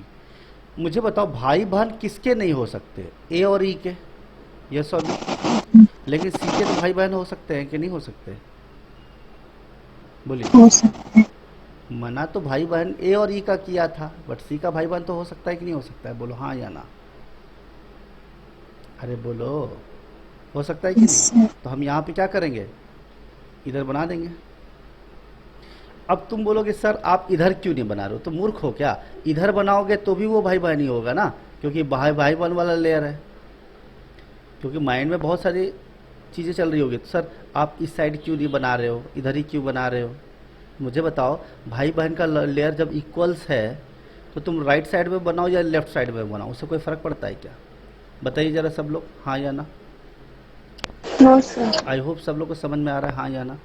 मुझे बताओ, भाई बहन किसके नहीं हो सकते? ए और ई के, यस और नो? लेकिन सी के तो भाई बहन हो सकते हैं कि नहीं हो सकते? बोलिए। हो सकते हैं। मना तो भाई बहन ए और ई का किया था, बट सी का भाई बहन तो हो सकता है कि नहीं हो सकता है? बोलो हाँ या ना? अरे बोलो, हो सकता है कि Yes, नहीं? sir. तो हम यहाँ पे क्या करेंगे, इधर बना देंगे। अब तुम बोलोगे सर आप इधर क्यों नहीं बना रहे हो? तो मूर्ख हो क्या? इधर बनाओगे तो भी वो भाई बहन ही होगा ना, क्योंकि भाई बहन वाला लेयर है। क्योंकि माइंड में बहुत सारी चीज़ें चल रही होगी। तो सर आप इस साइड क्यों नहीं बना रहे हो, इधर ही क्यों बना रहे हो? मुझे बताओ, भाई बहन का लेयर जब इक्वल्स है तो तुम राइट साइड में बनाओ या लेफ्ट साइड में बनाओ, उससे कोई फ़र्क पड़ता है क्या? बताइए ज़रा सब लोग, हाँ या ना। No sir. आई होप सब लोग को समझ में आ रहा है, हाँ या ना।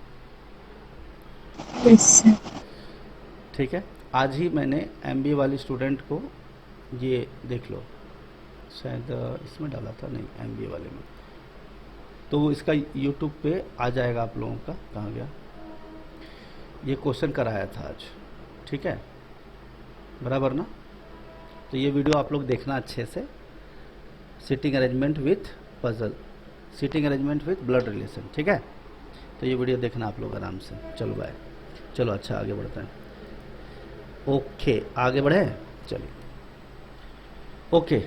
Yes sir. ठीक है, आज ही मैंने MBA वाली स्टूडेंट को ये देख लो, शायद इसमें डाला था, नहीं MBA वाले में, तो वो इसका YouTube पे आ जाएगा आप लोगों का। कहाँ गया? ये क्वेश्चन कराया था आज, ठीक है, बराबर ना? तो ये वीडियो आप लोग देखना अच्छे से, sitting arrangement with puzzle, sitting arrangement with blood relation, ठीक है। तो ये वीडियो देखना आप लोग आराम से। चलो बाय, चलो अच्छा आगे बढ़ते हैं। ओके आगे बढ़े, चलिए। ओके,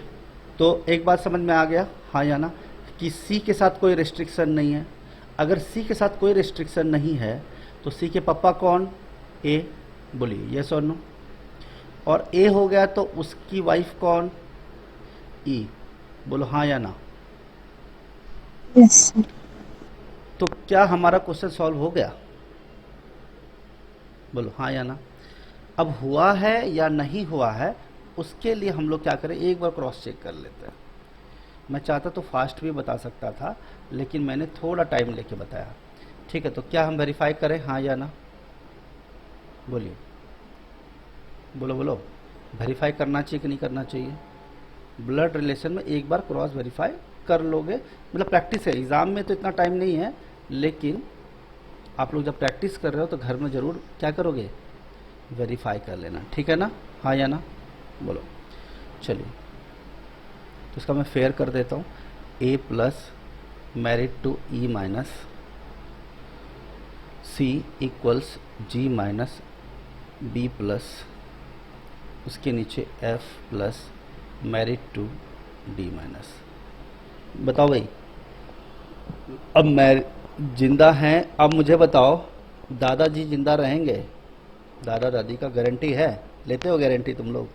तो एक बात समझ में आ गया, हाँ या ना, कि सी के साथ कोई रिस्ट्रिक्शन नहीं है। अगर सी के साथ कोई रिस्ट्रिक्शन नहीं है तो सी के पापा कौन? ए, बोलिए यस और नो। और ए हो गया तो उसकी वाइफ कौन? ई, बोलो हाँ या ना। Yes sir. तो क्या हमारा क्वेश्चन सॉल्व हो गया? बोलो हाँ या ना। अब हुआ है या नहीं हुआ है, उसके लिए हम लोग क्या करें, एक बार क्रॉस चेक कर लेते हैं। मैं चाहता तो फास्ट भी बता सकता था, लेकिन मैंने थोड़ा टाइम लेके बताया, ठीक है। तो क्या हम वेरीफाई करें, हाँ या ना? बोलिए, बोलो बोलो, वेरीफाई करना चाहिए कि नहीं करना चाहिए? ब्लड रिलेशन में एक बार क्रॉस वेरीफाई कर लोगे, मतलब प्रैक्टिस है, एग्ज़ाम में तो इतना टाइम नहीं है, लेकिन आप लोग जब प्रैक्टिस कर रहे हो तो घर में ज़रूर क्या करोगे, वेरीफाई कर लेना, ठीक है ना? हाँ या ना, बोलो। चलिए, तो इसका मैं फेयर कर देता हूँ, A plus married to E minus C equals G minus B plus उसके नीचे F plus married to D minus. बताओ भाई, अब मैं जिंदा हैं, अब मुझे बताओ दादाजी जिंदा रहेंगे? दादा दादी का गारंटी है? लेते हो गारंटी तुम लोग?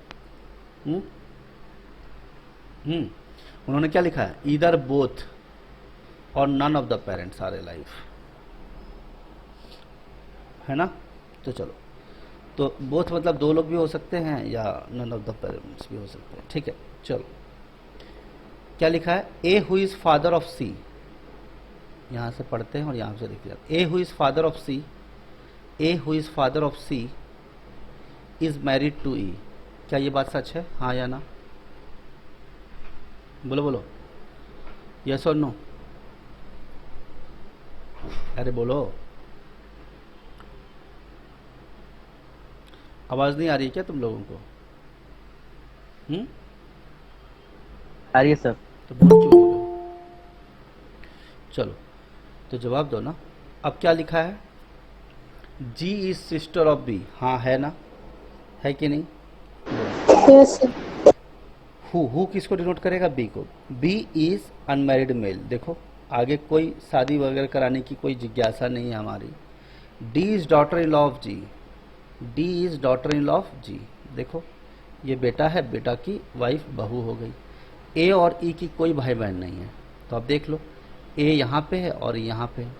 उन्होंने क्या लिखा है, ईदर बोथ और none of the parents are alive, है ना? तो चलो, तो बोथ मतलब दो लोग भी हो सकते हैं या नन ऑफ द पेरेंट्स भी हो सकते हैं, ठीक है। चलो, क्या लिखा है, A who is father of C, यहां से पढ़ते हैं और यहां से लिख जाते, A who is father of C, A who is father of C is married to E. क्या ये बात सच है, हाँ या ना? बोलो बोलो, यस और नो। अरे बोलो, आवाज नहीं आ रही क्या तुम लोगों को? आ रही है सर। तो बोल क्यों नहीं रहे हो? चलो, तो जवाब दो ना। अब क्या लिखा है, G is sister of B, हाँ है ना, है कि नहीं? Yes sir. हु किसको डिनोट करेगा, बी को। बी इज अनमैरिड मेल, देखो आगे कोई शादी वगैरह कराने की कोई जिज्ञासा नहीं है हमारी। D is daughter in law of G, D is daughter in law of G, देखो ये बेटा है, बेटा की वाइफ बहू हो गई। ए और ई की कोई भाई बहन नहीं है, तो आप देख लो, ए यहाँ पे है और यहाँ पे है।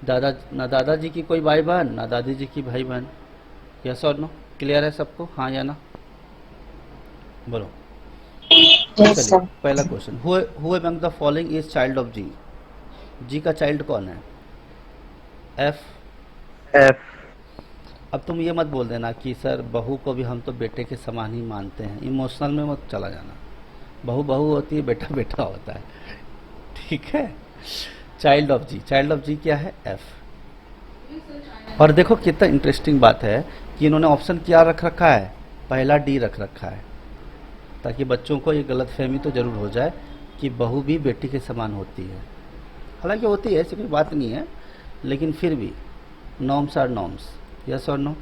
दादा ना दादाजी की कोई भाई बहन, ना दादी जी की भाई बहन। यस और नो, क्लियर है सबको, हाँ या ना? बोलो। यस चलिए, सर। पहला question, who among the following is child of G? G का चाइल्ड कौन है? एफ। एफ। अब तुम ये मत बोल देना कि सर बहू को भी हम तो बेटे के समान ही मानते हैं, इमोशनल में मत चला जाना। बहू बहू होती है, बेटा बेटा होता है, ठीक है। Child of G, child of G क्या है, एफ। और देखो कितना इंटरेस्टिंग बात है कि इन्होंने ऑप्शन क्या रख रखा है, पहला डी रख रखा है, ताकि बच्चों को ये गलतफहमी तो जरूर हो जाए कि बहू भी बेटी के समान होती है। हालांकि होती है, ऐसी कोई बात नहीं है, लेकिन फिर भी नॉर्म्स आर नॉर्म्स। यस और नो,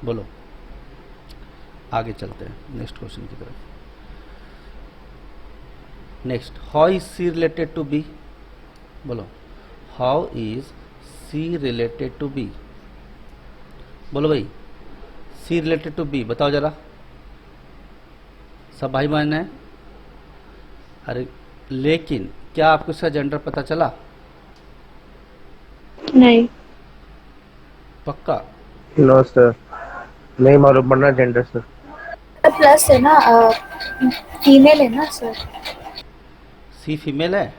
बोलो। आगे चलते हैं नेक्स्ट क्वेश्चन की तरफ। Next, how is C related to B? बोलो, how is C related to B? बोलो भाई, सी रिलेटेड टू बी बताओ जरा। सब भाई बहन हैं? अरे लेकिन क्या आपको इसका जेंडर पता चला? नहीं पक्का? नो सर, नहीं मालूम पड़ना जेंडर सर। प्लस है ना, फीमेल है ना सर। सी फीमेल है?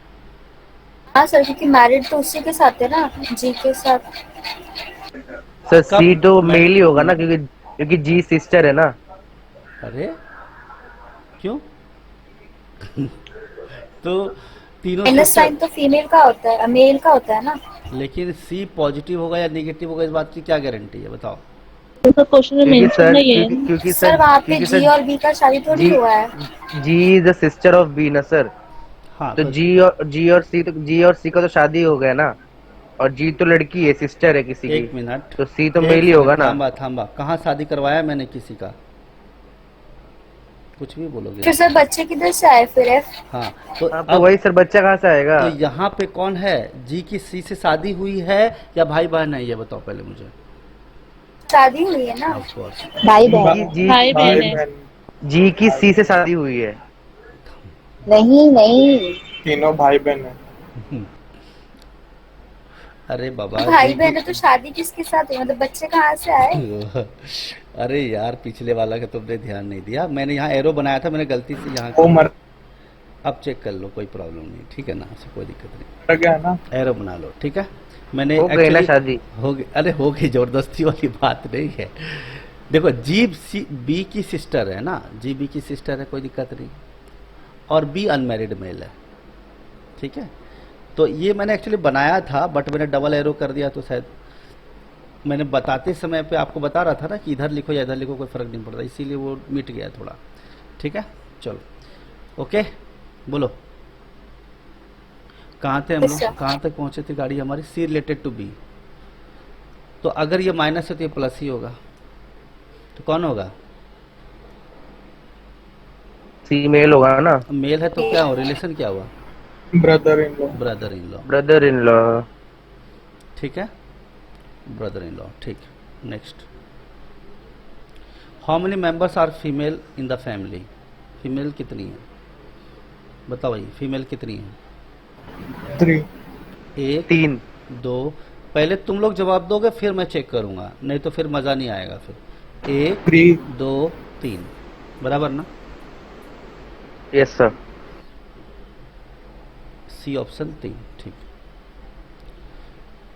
हाँ सर, क्योंकि मैरिड तो उसी के साथ है ना, जी के साथ। सर कब सी तो मैं मेल ही होगा ना, क्योंकि क्योंकि जी सिस्टर है ना। अरे क्यों? तो तीनों माइनस सिस्टर। साइन तो फीमेल का होता है, मेल का होता है ना। लेकिन सी पॉजिटिव होगा या नेगेटिव होगा, इस बात की क्या गारंटी है बताओ? तो क्वेश्चन में क्योंकि मेंशन सर नहीं है। क्योंकि सर वहाँ पे सर जी और बी का शादी थोड़ी जी हुआ है। G is the sister of B ना सर। हाँ तो तो जी और सी का तो शादी हो गया ना। और जी तो लड़की है, सिस्टर है किसी की। एक मिनट, तो सी तो एक मेल ही सेकंड, होगा ना। थांबा थांबा, कहाँ शादी करवाया मैंने किसी का? कुछ भी बोलोगे फिर आप। सर बच्चे किधर से आए फिर एफ? हाँ तो हाँ तो अब, वही सर, बच्चा कहाँ से आएगा? तो यहाँ पे कौन है? जी की सी से शादी हुई है या भाई बहन है, ये बताओ पहले मुझे। शादी हुई है ना। Of course. भाई जी बहन की है। जी भाई जी बहन है। जी की सी से शादी हुई है। नहीं नहीं, तीनों भाई बहन है। अरे तो बाबा भाई जी की बहन है तो शादी किसके साथ है, मतलब बच्चे कहाँ से आए? अरे यार पिछले वाला का तुमने ध्यान नहीं दिया, मैंने यहाँ एरो बनाया था, मैंने गलती से यहाँ वो कर मर दिया। अब चेक कर लो, कोई प्रॉब्लम नहीं, ठीक है ना, ऐसे कोई दिक्कत नहीं। गया ना। एरो बना लो, ठीक है। मैंने हो गई ना शादी? हो गई, अरे हो गई, जबरदस्ती वाली बात नहीं है। देखो जी सी बी की सिस्टर है ना, जी बी की सिस्टर है, कोई दिक्कत नहीं। और बी अनमैरिड मेल है, ठीक है। तो ये मैंने एक्चुअली बनाया था, बट मैंने डबल एरो कर दिया, तो शायद मैंने बताते समय पे आपको बता रहा था ना कि इधर लिखो या इधर लिखो कोई फ़र्क नहीं पड़ता, इसीलिए वो मिट गया थोड़ा, ठीक है। चलो ओके, बोलो कहाँ थे हम लोग, अच्छा। कहाँ तक पहुँचे थे गाड़ी हमारी? सी रिलेटेड टू बी। तो अगर ये माइनस है तो ये प्लस ही होगा, तो कौन होगा? सी मेल होगा ना। मेल है तो क्या हो, रिलेशन क्या हुआ? Brother in law. Brother in law, brother in law. ठीक है, ब्रदर इन लॉ, ठीक। Next, how many members are female in the family? Female कितनी है बताओ भाई, फीमेल कितनी है? 3। एक, 3। दो, पहले तुम लोग जवाब दोगे फिर मैं चेक करूंगा, नहीं तो फिर मज़ा नहीं आएगा फिर। एक, 3। दो, तीन, बराबर ना? Yes sir. सी ऑप्शन 3, ठीक।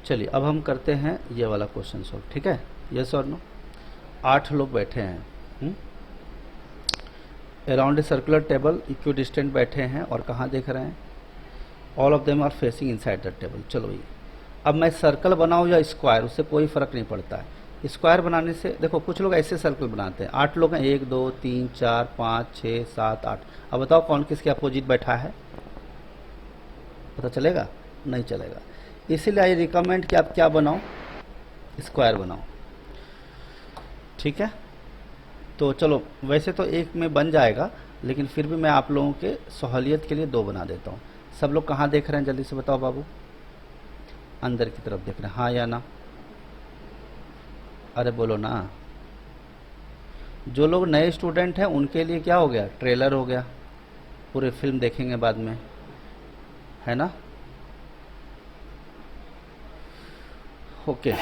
चलिए अब हम करते हैं ये वाला क्वेश्चन सॉल्व, ठीक है। यस और नो? 8 लोग बैठे हैं around a circular table, equidistant बैठे हैं, और कहाँ देख रहे हैं? All of them are facing inside the table. चलो भाई, अब मैं सर्कल बनाऊँ या स्क्वायर, उससे कोई फ़र्क नहीं पड़ता है। स्क्वायर बनाने से देखो, कुछ लोग ऐसे सर्कल बनाते हैं, 8 लोग हैं, 1 2 3 4 5 6 7 8। अब बताओ कौन किसके अपोजिट बैठा है, पता चलेगा? नहीं चलेगा। इसीलिए आई रिकमेंड कि आप क्या बनाओ, स्क्वायर बनाओ, ठीक है। तो चलो, वैसे तो एक में बन जाएगा, लेकिन फिर भी मैं आप लोगों के सहूलियत के लिए 2 बना देता हूँ। सब लोग कहाँ देख रहे हैं जल्दी से बताओ बाबू? अंदर की तरफ देख रहे हैं, हाँ या ना? अरे बोलो ना। जो लोग नए स्टूडेंट हैं उनके लिए क्या हो गया, ट्रेलर हो गया, पूरे फिल्म देखेंगे बाद में, है ना? ओके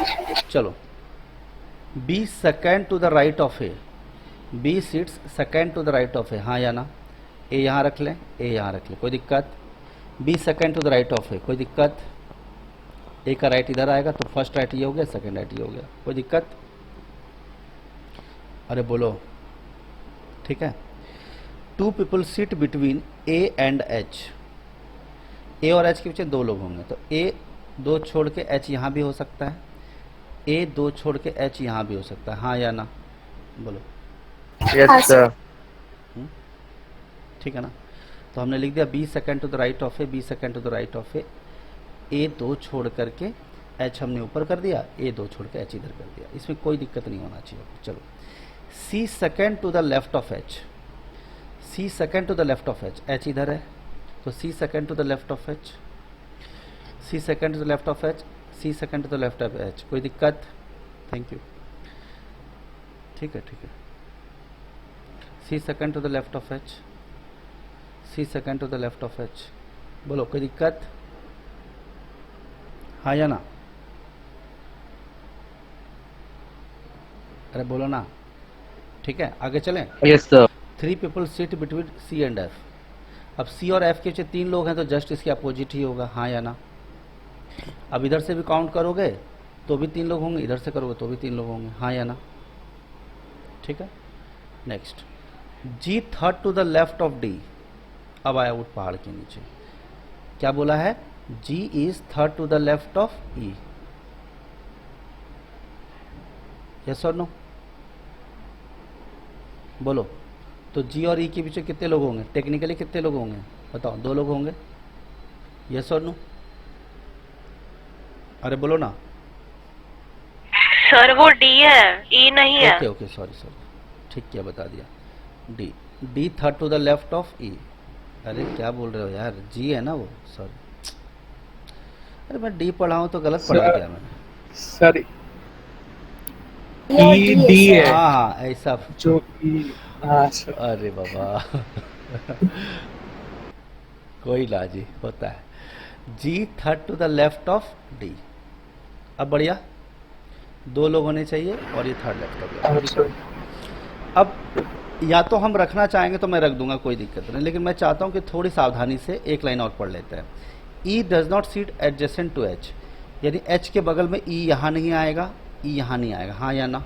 चलो, B second to the right of A, B sits second to the right of A, हाँ या ना? ए यहाँ रख लें, ए यहाँ रख लें, कोई दिक्कत? B second to the right of A, कोई दिक्कत? ए का राइट इधर आएगा तो फर्स्ट राइट ये हो गया, सेकेंड राइट ये हो गया, कोई दिक्कत? अरे बोलो, ठीक है। 2 people sit between A and H, A और एच के पीछे 2 लोग होंगे, तो ए 2 छोड़ के एच यहाँ भी हो सकता है, ए 2 छोड़ के एच यहाँ भी हो सकता है, हाँ या ना? बोलो। हाँ यस सर। सर। ठीक है ना? तो हमने लिख दिया B second to the right of A, B second to the right of A 2 छोड़ करके एच हमने ऊपर कर दिया, ए 2 छोड़ के एच इधर कर दिया, इसमें कोई दिक्कत नहीं होना चाहिए। चलो, C second to the left of H, C second to the left of H, H इधर है तो C second to the left of H, C second to the left of H, C second to the left of H, कोई दिक्कत? थैंक यू, ठीक है ठीक है। C second to the left of H, C second to the left of H. बोलो कोई दिक्कत? हाँ या ना? अरे बोलो ना। ठीक है, आगे चलें। Yes sir. 3 people sit between C and F। अब C और F के पीछे 3 लोग हैं तो जस्ट इसके अपोजिट ही होगा, हाँ या ना? अब इधर से भी काउंट करोगे तो भी 3 लोग होंगे, इधर से करोगे तो भी 3 लोग होंगे, हाँ या ना? ठीक है, next. G third to the left of D। अब आया उठ पहाड़ के नीचे, क्या बोला है? G is third to the left of E। Yes और नो? बोलो। तो G और E के पीछे कितने लोग होंगे? टेक्निकली कितने लोग होंगे बताओ? 2 लोग होंगे। यस और नो? अरे बोलो ना। सर वो डी है, ई नहीं है। ओके ओके, सॉरी सॉरी, ठीक किया, बता दिया। D, D third to the left of E. अरे क्या बोल रहे हो यार, जी है ना वो, सॉरी। अरे मैं डी पढ़ा हूँ तो गलत पढ़ा क्या मैंने? सर ये और ई D डी है है हाँ हाँ ऐसा। जो ई। हाँ सर। अरे बाबा कोई ना जी, होता है। G third to the left of D. अब बढ़िया, 2 लोग होने चाहिए और ये थर्ड लेफ्ट ऑफ हाँ डी। सर। अब या तो हम रखना चाहेंगे तो मैं रख दूंगा, कोई दिक्कत नहीं, लेकिन मैं चाहता हूं कि थोड़ी सावधानी से एक लाइन और पढ़ लेते हैं। E does not sit adjacent to H, यानी एच के बगल में ई यहाँ नहीं आएगा, ई यहाँ नहीं आएगा, हाँ या ना?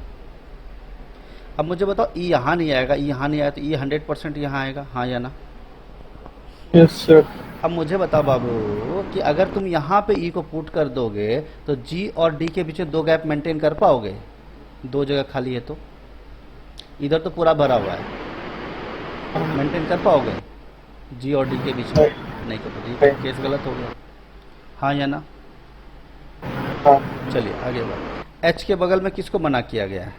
अब मुझे बताओ, ई यहाँ नहीं आएगा, ई यहाँ नहीं आएगा तो ई 100% यहाँ आएगा, हाँ या ना? Yes sir. अब मुझे बताओ बाबू कि अगर तुम यहाँ पे ई को पुट कर दोगे तो जी और डी के बीच 2 गैप मेंटेन कर पाओगे? 2 जगह खाली है तो इधर तो पूरा भरा हुआ है, मेंटेन कर पाओगे जी और डी के बीच में? नहीं कर पाओगे, केस गलत हो गया, हाँ या ना? हाँ। चलिए आगे बढ़ो। एच के बगल में किसको मना किया गया है?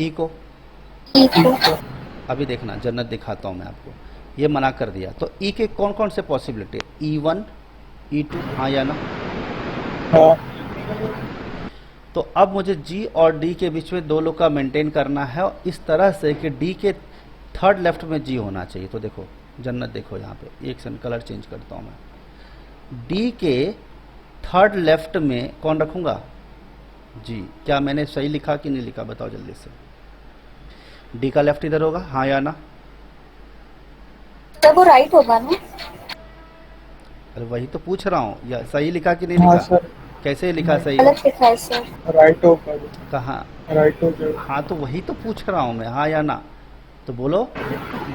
ई को। E को। अभी देखना, जन्नत दिखाता हूँ मैं आपको। ये मना कर दिया तो ई के कौन कौन से पॉसिबिलिटी? E1, E2, हाँ या ना? हाँ। तो अब मुझे जी और डी के बीच में 2 लोग का मेंटेन करना है, और इस तरह से कि डी के थर्ड लेफ्ट में जी होना चाहिए। तो देखो जन्नत, देखो यहाँ पे एक सेकंड, कलर चेंज करता हूँ मैं। डी के थर्ड लेफ्ट में कौन रखूँगा? जी। क्या मैंने सही लिखा कि नहीं लिखा बताओ जल्दी से। डी का लेफ्ट इधर होगा, हाँ या ना? तब वो राइट होगा ना? अरे वही तो पूछ रहा हूँ, या सही लिखा कि नहीं हाँ लिखा? सर। कैसे लिखा सही? गलत लिखा है सर। राइट होगा। कहाँ? राइट हो जाएगा। हाँ तो वही तो पूछ रहा हूँ मैं, हाँ या ना? तो बोलो।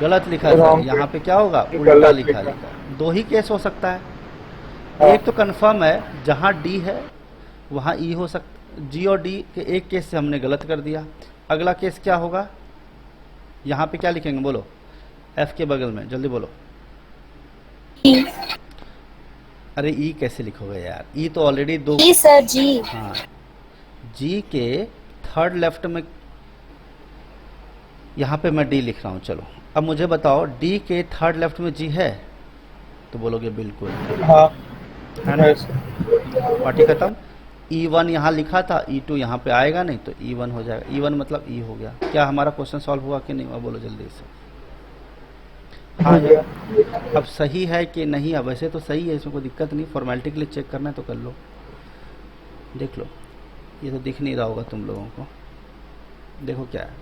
गलत लिखा सर, Wrong यहाँ पे क्या होगा? गलत उल्टा लिखा लिखा। लिखा। 2 ही केस हो सकता है। हाँ। एक तो कंफर्म है जहाँ डी है वहाँ ई हो सकता, जी और डी के एक केस से हमने गलत कर दिया। अगला केस क्या होगा? यहाँ पे क्या लिखेंगे बोलो? एफ के बगल में, जल्दी बोलो। E। अरे ई कैसे लिखोगे यार? ई तो ऑलरेडी 2। जी सर, जी। हाँ, जी के थर्ड लेफ्ट में, यहाँ पे मैं डी लिख रहा हूँ। चलो अब मुझे बताओ, डी के थर्ड लेफ्ट में जी है? तो बोलोगे बिल्कुल, हाँ। है ना? यस। पार्टी खत्म। E1 यहाँ लिखा था, E2 यहाँ पे आएगा नहीं तो E1 हो जाएगा। E1 मतलब E हो गया। क्या हमारा क्वेश्चन सॉल्व हुआ कि नहीं हुआ? बोलो जल्दी से। हाँ हो गया। अब सही है कि नहीं? अब वैसे तो सही है, इसमें कोई दिक्कत नहीं, फॉर्मेलिटी के लिए चेक करना है तो कर लो। देख लो, ये तो दिख नहीं रहा होगा तुम लोगों को। देखो क्या है,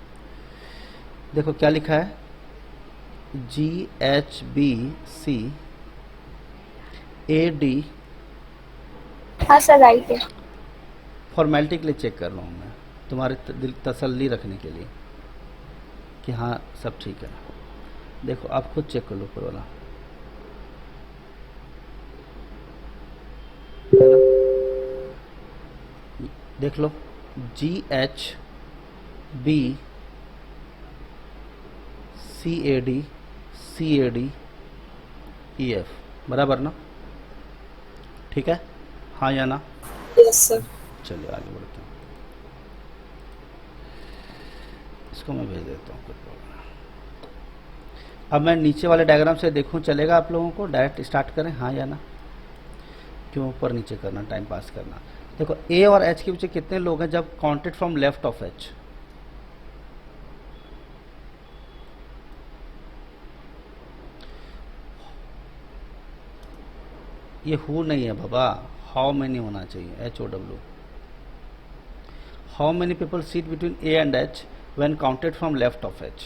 देखो क्या लिखा है, GHBC AD। हाँ सर, राइट है। फॉर्मेलिटी के लिए चेक कर रहा हूँ मैं, तुम्हारे दिल तसल्ली रखने के लिए कि हाँ सब ठीक है। देखो आप खुद चेक कर लो ऊपर वाला, है ना? देख लो, GHBCAD EF बराबर ना? ठीक है, हाँ या ना? Yes sir. चलिए आगे बढ़ते हैं। इसको मैं भेज देता हूँ, कुछ प्रॉब्लम नहीं। अब मैं नीचे वाले डायग्राम से देखूं, चलेगा आप लोगों को? डायरेक्ट स्टार्ट करें, हाँ या ना? क्यों ऊपर नीचे करना, टाइम पास करना? देखो ए और एच के पीछे कितने लोग हैं जब counted from left of H? ये हु नहीं है बाबा, हाउ मेनी होना चाहिए, HOW। How many people sit between A and H when counted from left of H।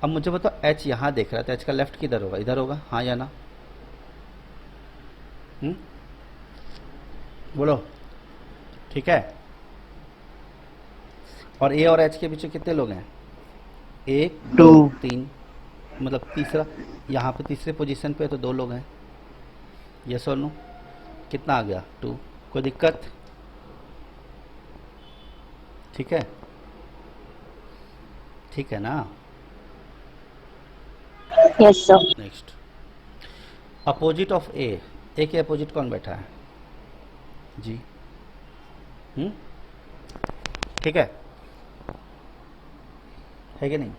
अब मुझे बताओ H यहाँ देख रहा था, H का लेफ्ट किधर होगा, इधर होगा, हाँ या ना? बोलो, ठीक है। और A और H के बीच में कितने लोग हैं? 1 2 3, मतलब तीसरा, यहाँ पे तीसरे पोजीशन पे तो 2 लोग हैं। यस और नो? कितना आ गया? 2। कोई दिक्कत? ठीक है, ठीक है ना? Yes sir. Next, opposite of A के अपोजिट कौन बैठा है? जी, ठीक है कि नहीं?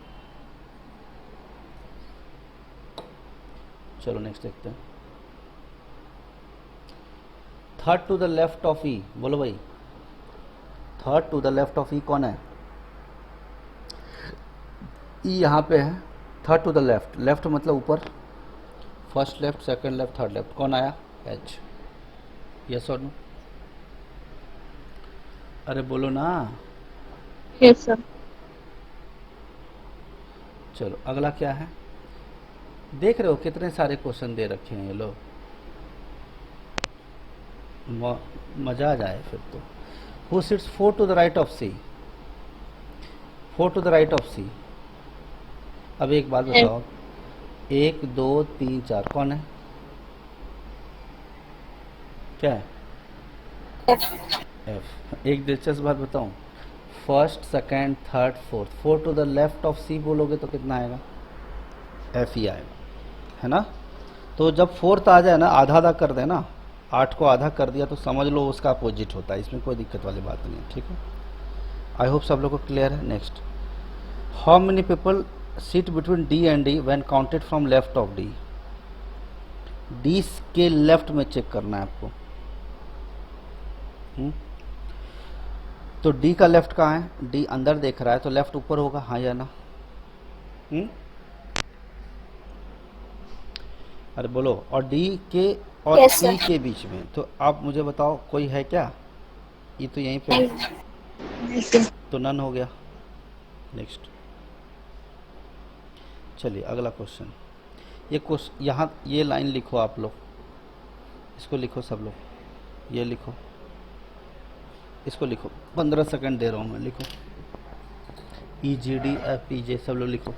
चलो नेक्स्ट देखते हैं। Third to the left of E, बोलो भाई, third to the left of E कौन है? ई यहाँ पे है, third to the left, left मतलब ऊपर, first left, second left, third left, कौन आया? एच। यस और नो? अरे बोलो ना। Yes sir. चलो अगला क्या है? देख रहे हो कितने सारे क्वेश्चन दे रखे हैं ये लोग, मजा आ जाए फिर तो। Who sits 4 to the right of C? 4 to the right of C. अब एक बात बताओ, 1 2 3 4 कौन है? क्या है? एफ। एक दिलचस्प बात बताऊं, first second third fourth, 4 to the left of C बोलोगे तो कितना आएगा? एफ ही आएगा, है ना? तो जब फोर्थ आ जाए ना, आधा आधा कर देना, 8 को आधा कर दिया तो समझ लो उसका अपोजिट होता है, इसमें कोई दिक्कत वाली बात नहीं है, ठीक है? आई होप सब लोग को क्लियर है। Next, how many people sit between D and D when counted from left of D? D के लेफ्ट में चेक करना है आपको। तो डी का लेफ्ट कहाँ है? डी अंदर देख रहा है तो लेफ्ट ऊपर होगा, हाँ या ना? अरे बोलो। और डी के और Yes, ई sir. के बीच में, तो आप मुझे बताओ कोई है क्या? ये तो यहीं पे है, नहीं सर। तो नन हो गया। नेक्स्ट, चलिए अगला क्वेश्चन। ये क्वेश्चन यहाँ, ये लाइन लिखो आप लोग, इसको लिखो सब लोग, ये लिखो, इसको लिखो, 15 सेकंड दे रहा हूँ मैं, लिखो। EGD FPJ सब लोग लिखो।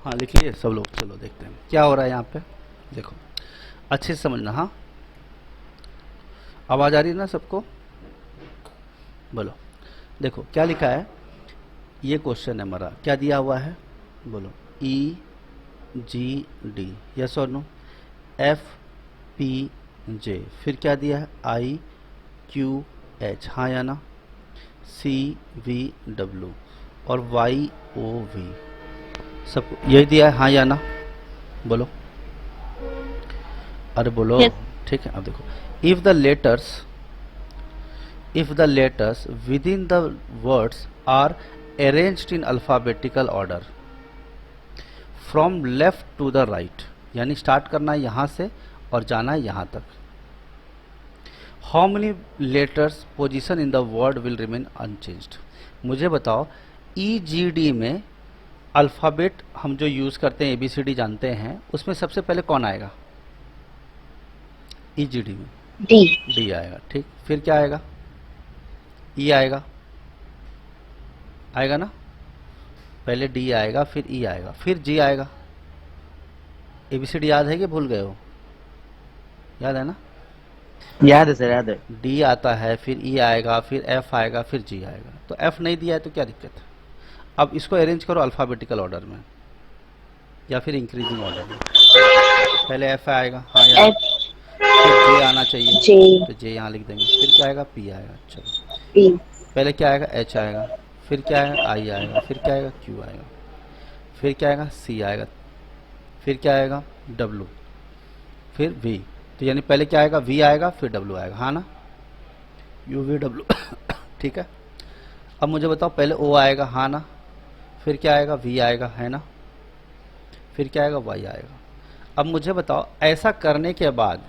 हाँ लिख लिए सब लोग। चलो देखते हैं क्या हो रहा है यहाँ पे। देखो अच्छे से समझना। हाँ आवाज़ आ रही है ना सबको? बोलो। देखो क्या लिखा है, ये क्वेश्चन है हमारा, क्या दिया हुआ है? बोलो। EGD, यस और नो? FPJ, फिर क्या दिया है? IQH, हाँ या ना? CVW और YOV, सब यही दिया है, हाँ या ना? बोलो। अरे बोलो। Yes. ठीक है, अब देखो, if the letters within the words are arranged in alphabetical order from left to the right, यानी स्टार्ट करना है यहाँ से और जाना है यहाँ तक, how many letters position in the word will remain unchanged? मुझे बताओ EGD में अल्फ़ाबेट हम जो यूज़ करते हैं ABCD जानते हैं, उसमें सबसे पहले कौन आएगा? EGD में डी। D आएगा, ठीक। फिर क्या आएगा? E आएगा, आएगा ना? पहले D आएगा, फिर E आएगा, फिर G आएगा। ABCD याद है कि भूल गए हो? याद है ना? याद है सर, याद है। D आता है, फिर E आएगा, फिर F आएगा, फिर G आएगा। तो F नहीं दिया है तो क्या दिक्कत है? अब इसको अरेंज करो अल्फ़ाबेटिकल ऑर्डर में या फिर इंक्रीजिंग ऑर्डर में। पहले F आएगा, हाँ यार, एफ फिर J आना चाहिए, जे तो J यहाँ लिख देंगे। फिर क्या आएगा? P आएगा। चलो, पी पहले क्या आएगा? H आएगा, फिर क्या आएगा? I आएगा, फिर क्या आएगा? Q आएगा, फिर क्या आएगा? C आएगा, फिर क्या आएगा? W, फिर V। तो यानी पहले क्या आएगा? V आएगा, फिर W आएगा, हाँ ना? UVW ठीक है। अब मुझे बताओ, पहले O आएगा, हाँ ना? फिर क्या आएगा? V आएगा, है ना? फिर क्या आएगा? Y आएगा। अब मुझे बताओ, ऐसा करने के बाद,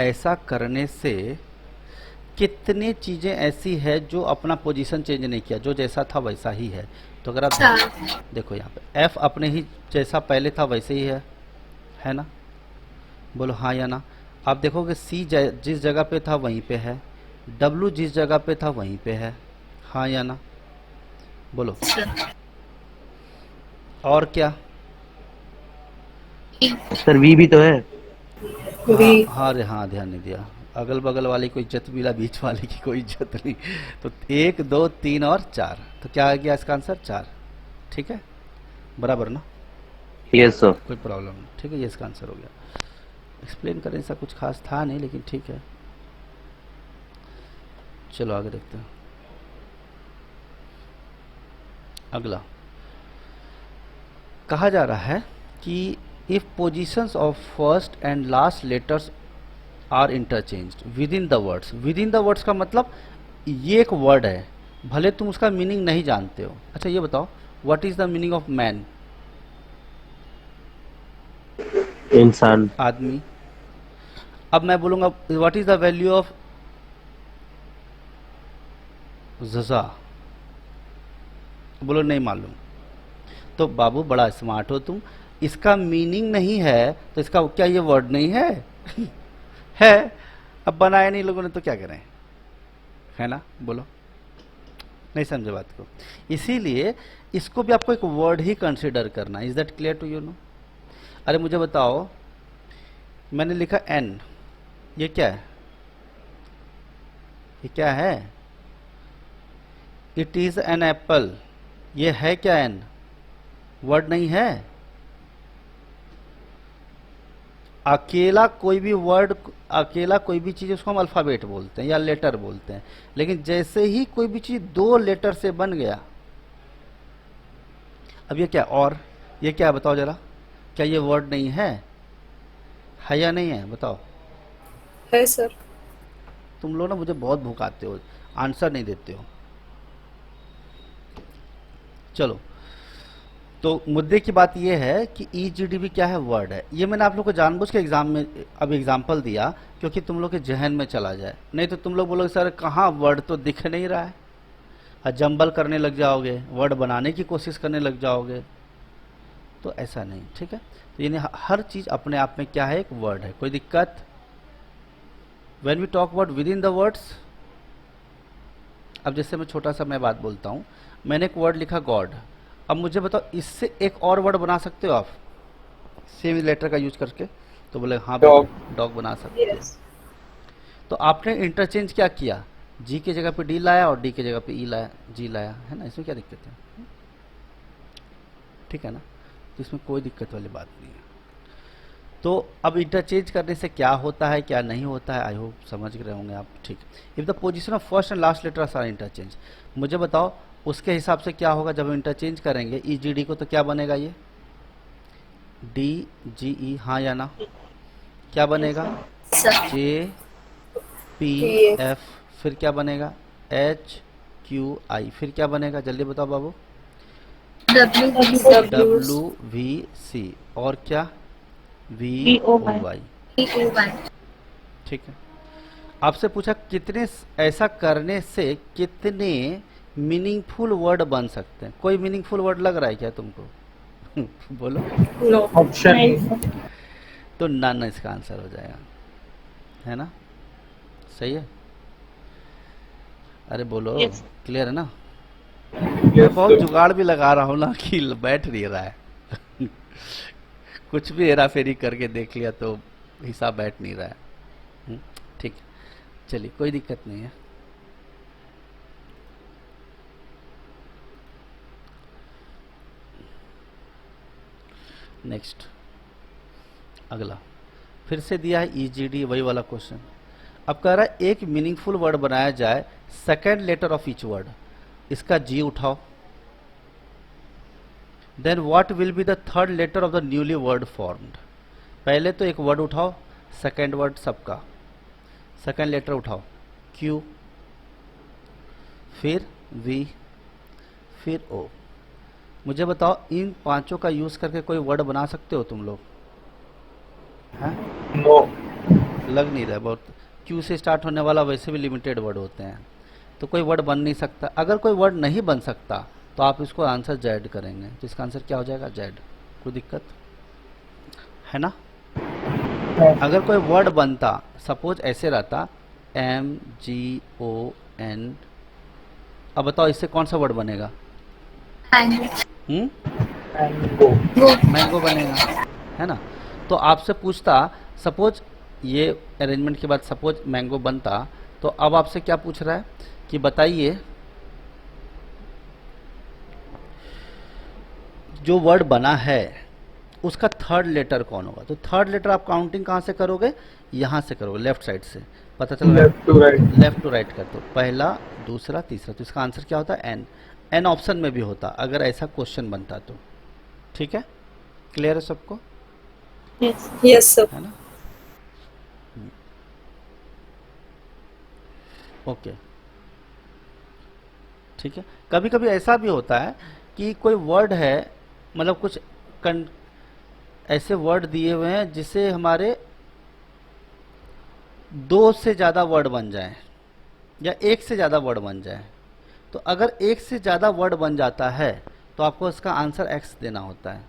ऐसा करने से कितनी चीज़ें ऐसी है जो अपना पोजीशन चेंज नहीं किया, जो जैसा था वैसा ही है? तो अगर आप चार। देखो यहाँ पे F अपने ही जैसा पहले था वैसे ही है ना? बोलो हाँ या ना? आप देखोगे C जिस जगह पे था वहीं पे है, W जिस जगह पे था वहीं पे है, हाँ या ना? बोलो। और क्या? सर वी भी तो है। हाँ रे हाँ, ध्यान नहीं दिया। अगल बगल वाली को इज्जत मिला, बीच वाले की कोई इज्जत नहीं। तो 1 2 3 और 4, तो क्या आ गया इसका आंसर? 4। ठीक है, बराबर ना? Yes sir. कोई प्रॉब्लम नहीं, ठीक है, ये इसका आंसर हो गया। एक्सप्लेन करें ऐसा कुछ खास था नहीं, लेकिन ठीक है। चलो आगे देखते हैं। अगला कहा जा रहा है कि if positions of first and last letters are interchanged within the words. Within the words का मतलब ये एक वर्ड है, भले तुम उसका मीनिंग नहीं जानते हो। अच्छा ये बताओ, what is the meaning of man? इंसान। आदमी। अब मैं बोलूंगा what is the value of ज़ज़ा? बोलो नहीं मालूम। तो बाबू बड़ा स्मार्ट हो तुम, इसका मीनिंग नहीं है तो इसका क्या ये वर्ड नहीं है? है। अब बनाया नहीं लोगों ने तो क्या करें, है ना? बोलो, नहीं समझे बात को? इसीलिए इसको भी आपको एक वर्ड ही कंसिडर करना। Is that clear to you no? अरे मुझे बताओ, मैंने लिखा एन, ये क्या है? ये क्या है? It is an apple. ये है क्या? एन वर्ड नहीं है। अकेला कोई भी वर्ड, अकेला कोई भी चीज, उसको हम अल्फाबेट बोलते हैं या लेटर बोलते हैं। लेकिन जैसे ही कोई भी चीज 2 लेटर से बन गया, अब ये क्या? और ये क्या है? बताओ जरा, क्या ये वर्ड नहीं है? है या नहीं है? बताओ। है सर। तुम लोग ना मुझे बहुत भुकाते हो, आंसर नहीं देते हो। चलो, तो मुद्दे की बात यह है कि EGD क्या है? वर्ड है। ये मैंने आप लोग को जानबूझ के एग्जाम में अब एग्जाम्पल दिया क्योंकि तुम लोग के जहन में चला जाए, नहीं तो तुम लोग बोलोगे सर कहाँ वर्ड तो दिख नहीं रहा है, और जंबल करने लग जाओगे, वर्ड बनाने की कोशिश करने लग जाओगे। तो ऐसा नहीं, ठीक है? तो यानी हर चीज़ अपने आप में क्या है? एक वर्ड है। कोई दिक्कत? When we talk about within the words, अब जैसे मैं छोटा सा मैं बात बोलता हूँ, मैंने एक वर्ड लिखा गॉड। अब मुझे बताओ, इससे एक और वर्ड बना सकते हो आप सेम लेटर का यूज करके? तो बोले हाँ, डॉग बना सकते हो। तो आपने इंटरचेंज क्या किया? जी की जगह पे डी लाया और डी की जगह पे ई लाया, जी लाया, है ना? इसमें क्या दिक्कत है? ठीक है ना? तो इसमें कोई दिक्कत वाली बात नहीं है। तो अब इंटरचेंज करने से क्या होता है, क्या नहीं होता है, आई होप समझ रहे होंगे आप। ठीक। If the position of first and last letters are interchange, मुझे बताओ उसके हिसाब से क्या होगा जब इंटरचेंज करेंगे EGD को? तो क्या बनेगा? ये DGE, हाँ या ना? क्या बनेगा? सर JPF, फिर क्या बनेगा? HQI, फिर क्या बनेगा? जल्दी बताओ बाबू। WVC, और क्या? VOY। ठीक है, आपसे पूछा कितने, ऐसा करने से कितने मीनिंगफुल वर्ड बन सकते हैं। कोई मीनिंगफुल वर्ड लग रहा है क्या तुमको? बोलो। नो। ऑप्शन नहीं सर। तो नन इसका आंसर हो जाएगा, है ना? सही है? अरे बोलो, Yes. क्लियर है ना? यस मैं बहुत सर। जुगाड़ भी लगा रहा हूँ ना कि बैठ नहीं रहा है। कुछ भी हेरा फेरी करके देख लिया तो हिसाब बैठ नहीं रहा है। ठीक है, चलिए कोई दिक्कत नहीं है। नेक्स्ट, अगला फिर से दिया है EGD, वही वाला क्वेश्चन। अब कह रहा है एक मीनिंगफुल वर्ड बनाया जाए, second letter of each word. इसका G उठाओ, then what will be the third letter of the newly word formed. पहले तो एक वर्ड उठाओ, सेकेंड वर्ड सबका, सेकेंड लेटर उठाओ, Q, फिर V, फिर O। मुझे बताओ इन पांचों का यूज करके कोई वर्ड बना सकते हो तुम लोग? हैं? नो। लग नहीं रहा है बहुत। Q से स्टार्ट होने वाला वैसे भी लिमिटेड वर्ड होते हैं, तो कोई वर्ड बन नहीं सकता। अगर कोई वर्ड नहीं बन सकता तो आप इसको आंसर जेड करेंगे, तो इसका आंसर क्या हो जाएगा? जेड। कोई दिक्कत है ना? अगर कोई वर्ड बनता, सपोज ऐसे रहता MGON, अब बताओ इससे कौन सा वर्ड बनेगा? मैंगो। मैंगो बनेगा, है ना? तो आपसे पूछता, सपोज ये अरेंजमेंट के बाद सपोज मैंगो बनता, तो अब आपसे क्या पूछ रहा है कि बताइए जो वर्ड बना है उसका थर्ड लेटर कौन होगा। तो थर्ड लेटर आप काउंटिंग कहाँ से करोगे? यहाँ से करोगे, लेफ्ट साइड से। पता चल रहा है? Left to right. Left to right करते हो, पहला, दूसरा, तीसरा। तो इसका आंसर क्या होता है? एन। एन ऑप्शन में भी होता अगर ऐसा क्वेश्चन बनता तो। ठीक है, क्लियर है सबको? Yes. Yes sir. है ना? ओके, ठीक है। कभी कभी ऐसा भी होता है कि कोई वर्ड है, मतलब कुछ ऐसे वर्ड दिए हुए हैं जिसे हमारे दो से ज्यादा वर्ड बन जाए या एक से ज्यादा वर्ड बन जाए। तो अगर एक से ज्यादा वर्ड बन जाता है तो आपको इसका आंसर एक्स देना होता है।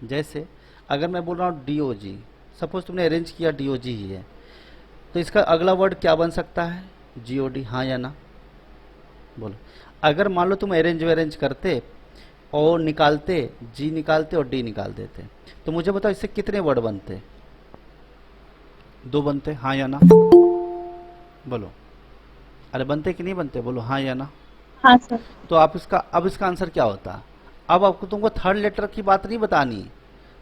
जैसे अगर मैं बोल रहा हूँ DOG, सपोज तुमने अरेंज किया DOG ही है, तो इसका अगला वर्ड क्या बन सकता है? GOD, हाँ या ना? बोलो। अगर मान लो तुम अरेंज करते और निकालते, G निकालते और D निकाल देते, तो मुझे बताओ इससे कितने वर्ड बनते? 2 बनते, हाँ या ना? बोलो। अरे बनते कि नहीं बनते? बोलो हाँ या ना? हाँ सर। तो आप इसका, अब इसका आंसर क्या होता? अब आपको, तुमको थर्ड लेटर की बात नहीं बतानी,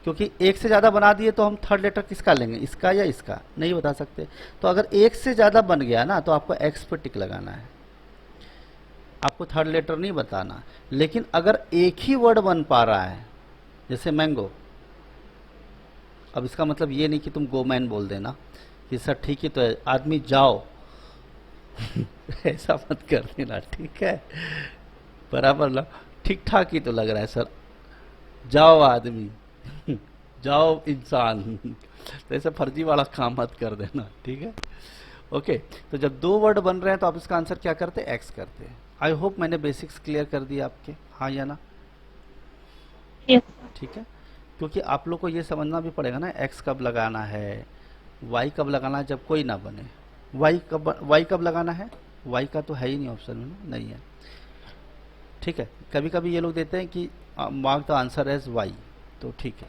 क्योंकि एक से ज्यादा बना दिए तो हम थर्ड लेटर किसका लेंगे? इसका या इसका? नहीं बता सकते। तो अगर एक से ज्यादा बन गया ना तो आपको एक्स पे टिक लगाना है, आपको थर्ड लेटर नहीं बताना। लेकिन अगर एक ही वर्ड बन पा रहा है, जैसे मैंगो, अब इसका मतलब ये नहीं कि तुम गो मैन बोल देना कि सर ठीक है तो है, आदमी जाओ। ऐसा मत कर देना, ठीक है? बराबर लग, ठीक ठाक ही तो लग रहा है सर, जाओ आदमी, जाओ इंसान। तो ऐसा फर्जी वाला काम मत कर देना, ठीक है? ओके, तो जब 2 वर्ड बन रहे हैं तो आप इसका आंसर क्या करते हैं? एक्स करते हैं। आई होप मैंने बेसिक्स क्लियर कर दिए आपके, हाँ या ना? Yes. ठीक है, क्योंकि आप लोग को ये समझना भी पड़ेगा ना एक्स कब लगाना है, वाई कब लगाना है जब कोई ना बने। वाई कब लगाना है? वाई का तो है ही नहीं ऑप्शन में, नहीं है। ठीक है, कभी कभी ये लोग देते हैं कि mark the answer as Y, तो ठीक है,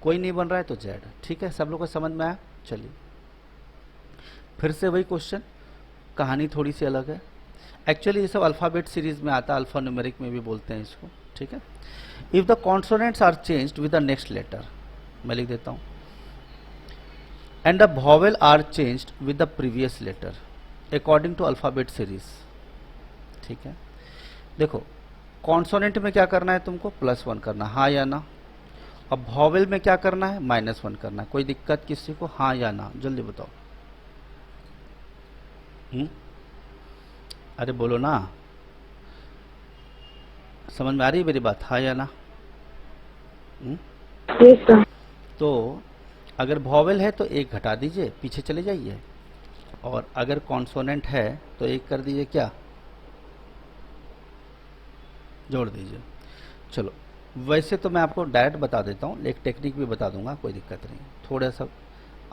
कोई नहीं बन रहा है तो जेड। ठीक है, सब लोग को समझ में आया? चलिए फिर से वही क्वेश्चन, कहानी थोड़ी सी अलग है। एक्चुअली ये सब अल्फ़ाबेट सीरीज में आता है, अल्फा न्यूमेरिक में भी बोलते हैं इसको। ठीक है, if the consonants are changed with the next letter, मैं लिख देता हूं, and the vowel are changed with the previous letter according to alphabet series. ठीक है, देखो कॉन्सोनेंट में क्या करना है तुमको? +1 करना, हाँ या ना? अब वॉवेल में क्या करना है, -1 करना है। कोई दिक्कत किसी को, हाँ या ना, जल्दी बताओ। अरे बोलो ना, समझ में आ रही है मेरी बात, हाँ या ना? तो अगर वॉवेल है तो एक घटा दीजिए, पीछे चले जाइए, और अगर कॉन्सोनेंट है तो एक कर दीजिए, क्या जोड़ दीजिए। चलो, वैसे तो मैं आपको डायरेक्ट बता देता हूँ, एक टेक्निक भी बता दूंगा, कोई दिक्कत नहीं, थोड़ा सा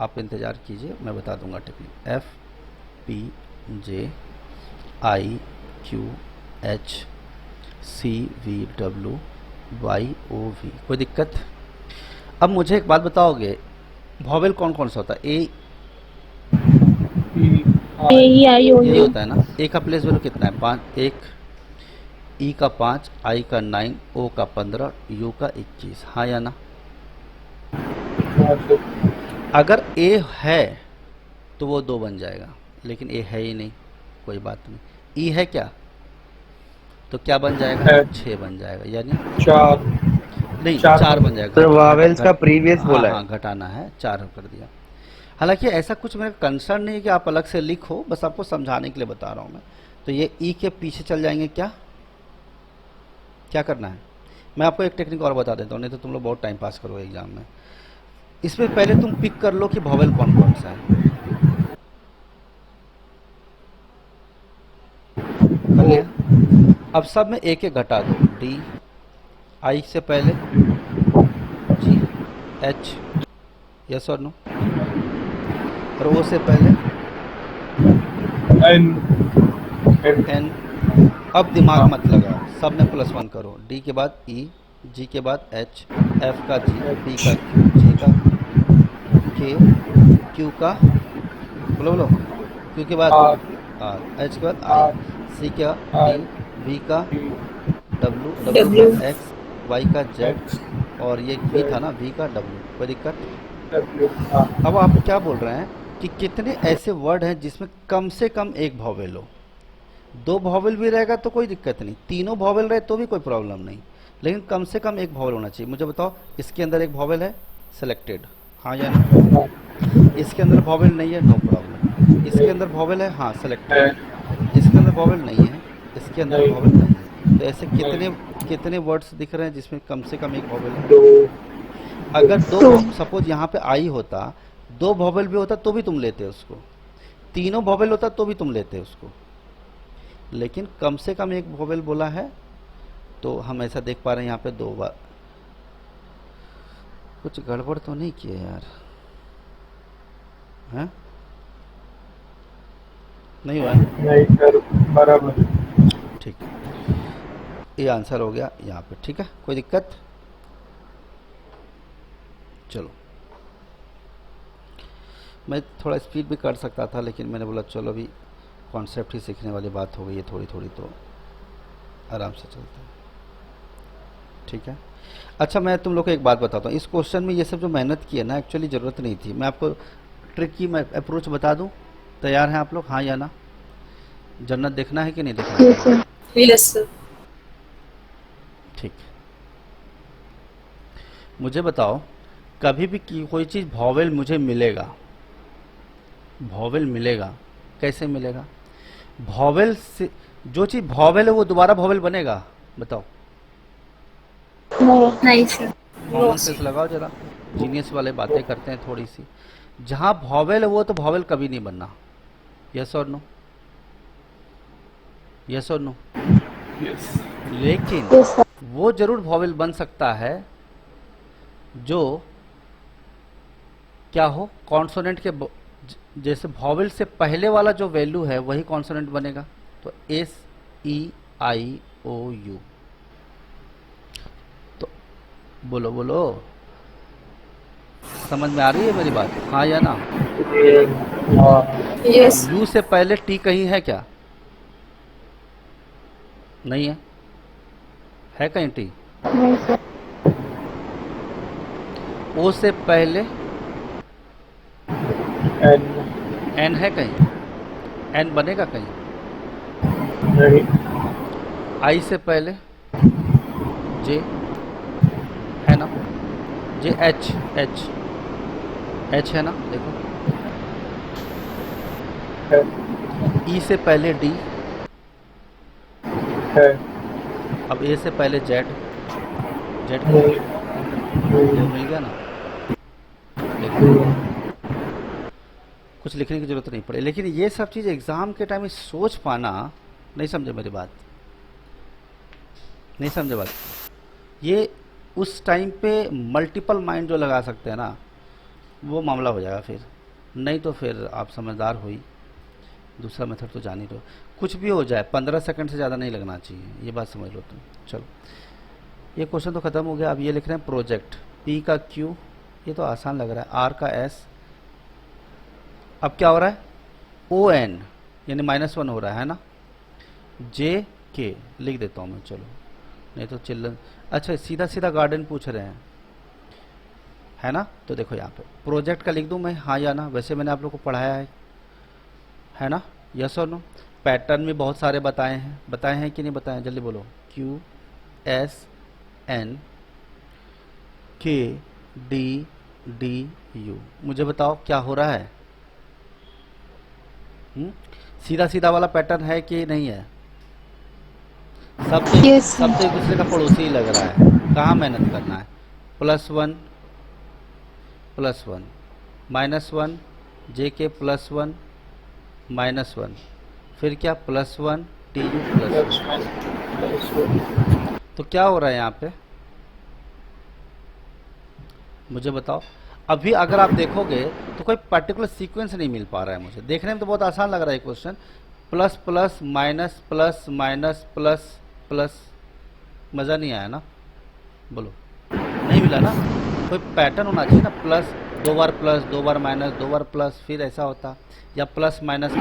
आप इंतज़ार कीजिए, मैं बता दूंगा टेक्निक। FPJIQHCVWYOV, कोई दिक्कत? अब मुझे एक बात बताओगे, वॉवेल कौन कौन सा होता है? ए ई आई ओ यही यू। होता है ना। ए का प्लेस वैल्यू कितना है? 5, 1, ई का 5, आई का 9, ओ का 15, यू का 21, हाँ या ना? अगर ए है तो वो 2 बन जाएगा, लेकिन ए है ही नहीं, कोई बात नहीं। ई है क्या, तो क्या बन जाएगा? 6 बन जाएगा, यानी 4 नहीं, चार 4 बन जाएगा। सर वॉवेल्स का प्रीवियस हाँ, बोला है। हाँ, घटाना है, 4 कर दिया। हालांकि ऐसा कुछ मेरा कंसर्न नहीं है कि आप अलग से लिखो, बस आपको समझाने के लिए बता रहा हूँ मैं। तो ये ई के पीछे चल जाएंगे, क्या क्या करना है? मैं आपको एक टेक्निक और बता देता हूँ, नहीं तो तुम लोग बहुत टाइम पास करोगे एग्जाम में। इसमें पहले तुम पिक कर लो कि वॉवेल कौन कौन सा है। कर लिया? अब सब में एक एक घटा दो। डी, आई से पहले, जी, एच, यस और नो, और ओ से पहले N एन। अब दिमाग मत लगाओ, सब में +1 करो। डी के बाद ई, जी के बाद एच, एफ का जी, बी का क्यू, जी का के, क्यू का बोलो बोलो, क्यू के बाद R आर, एच के बाद आई, सी का डी, वी का डब्ल्यू, डब्ल्यू W का एक्स, वाई का जेड, और ये वी था ना, वी का डब्ल्यू। कोई दिक्कत? W अब आप क्या बोल रहे हैं कि कितने ऐसे वर्ड हैं जिसमें कम से कम एक वॉवेल हो? 2 वॉवेल भी रहेगा तो कोई दिक्कत नहीं, 3 वॉवेल रहे तो भी कोई प्रॉब्लम नहीं, लेकिन कम से कम एक वॉवेल होना चाहिए। मुझे बताओ, इसके अंदर एक वॉवेल है, सेलेक्टेड, हाँ या ना? इसके अंदर वॉवेल नहीं है, नो प्रॉब्लम। इसके अंदर वॉवेल है, हाँ, सेलेक्टेड। इसके अंदर वॉवेल नहीं है, इसके अंदर वॉवेल नहीं है। तो ऐसे कितने वर्ड्स दिख रहे हैं जिसमें कम से कम एक वॉवेल है? 2 अगर 2, सपोज यहाँ पे आई होता, 2 वॉवेल भी होता तो भी तुम लेते उसको, 3 वॉवेल होता तो भी तुम लेते उसको, लेकिन कम से कम एक वॉवेल बोला है, तो हम ऐसा देख पा रहे हैं यहाँ पे 2 बार। कुछ गड़बड़ तो नहीं किए यार, हैं? नहीं हुआ है? नहीं सर बराबर। ठीक, ये आंसर हो गया यहाँ पे, ठीक है, कोई दिक्कत? चलो, मैं थोड़ा स्पीड भी कर सकता था, लेकिन मैंने बोला चलो अभी कॉन्सेप्ट ही सीखने वाली बात हो गई है, थोड़ी थोड़ी, तो आराम से चलते हैं, ठीक है। अच्छा, मैं तुम लोग को एक बात बताता हूँ, इस क्वेश्चन में ये सब जो मेहनत की है ना, एक्चुअली ज़रूरत नहीं थी। मैं आपको ट्रिक की मैं अप्रोच बता दूँ, तैयार हैं आप लोग, हाँ या ना? जन्नत देखना है कि नहीं देखना है? Yes sir. ठीक, मुझे बताओ, कभी भी कोई चीज़ वॉवेल मुझे मिलेगा, वॉवेल मिलेगा, कैसे मिलेगा? वॉवेल से, जो चीज़ वॉवेल है वो दोबारा वॉवेल बनेगा? बताओ, नहीं सर। कॉमन सेंस लगाओ जरा, जीनियस वाले बातें करते हैं थोड़ी सी। जहाँ वॉवेल है वो तो वॉवेल कभी नहीं बनना, यस और नो? यस और नो? लेकिन वो जरूर वॉवेल बन सकता है जो क्या हो, कॉन्सोनेंट के जैसे वॉवेल से पहले वाला जो वैल्यू है वही कॉन्सोनेंट बनेगा। तो S, E, I, O, you, तो बोलो बोलो, समझ में आ रही है मेरी बात, हाँ या ना? यस। यू से पहले टी कहीं है क्या? नहीं है, है कहीं टी? ओ से पहले N एन है कहीं? एन बनेगा कहीं? नहीं आई से पहले जे है ना? जे एच एच एच है ना, देखो है ई से पहले डी, है अब ए से पहले जेड, जेड नहीं जेड मिल गया ना। देखो कुछ लिखने की जरूरत नहीं पड़े, लेकिन ये सब चीज़ एग्ज़ाम के टाइम में सोच पाना, नहीं समझे मेरी बात, नहीं समझे बात, ये उस टाइम पे मल्टीपल माइंड जो लगा सकते हैं ना, वो मामला हो जाएगा फिर, नहीं तो फिर आप समझदार हो ही, दूसरा मेथड तो जान ही लो, कुछ भी हो जाए 15 सेकंड से ज़्यादा नहीं लगना चाहिए, ये बात समझ लो तुम। चलो ये क्वेश्चन तो ख़त्म हो गया। अब ये लिख रहे हैं प्रोजेक्ट, पी का क्यू, ये तो आसान लग रहा है, आर का एस, अब क्या हो रहा है, ओ एन यानी -1 हो रहा है ना, जे के लिख देता हूँ मैं, चलो नहीं तो चिल्ड्रन, अच्छा सीधा सीधा गार्डन पूछ रहे हैं, है ना। तो देखो यहाँ पे प्रोजेक्ट का लिख दूँ मैं, हाँ या ना, वैसे मैंने आप लोग को पढ़ाया है ना, यस और नो। पैटर्न भी बहुत सारे बताए हैं कि नहीं बताए हैं, जल्दी बोलो। क्यू एस एन के डी डी यू, मुझे बताओ क्या हो रहा है। सीधा सीधा वाला पैटर्न है कि नहीं है, सब तो Yes, सब तो एक दूसरे का पड़ोसी ही लग रहा है, कहाँ मेहनत करना है। +1 +1 -1 जे के +1 -1, फिर क्या +1 टी यू +1, तो क्या हो रहा है यहाँ पे, मुझे बताओ। अभी अगर आप देखोगे तो कोई पर्टिकुलर सीक्वेंस नहीं मिल पा रहा है मुझे, देखने में तो बहुत आसान लग रहा है question, plus plus minus plus minus plus plus, मज़ा नहीं आया ना, बोलो नहीं मिला ना, कोई पैटर्न होना चाहिए ना, प्लस 2 बार प्लस 2 बार माइनस 2 बार प्लस, फिर ऐसा होता, या प्लस माइनस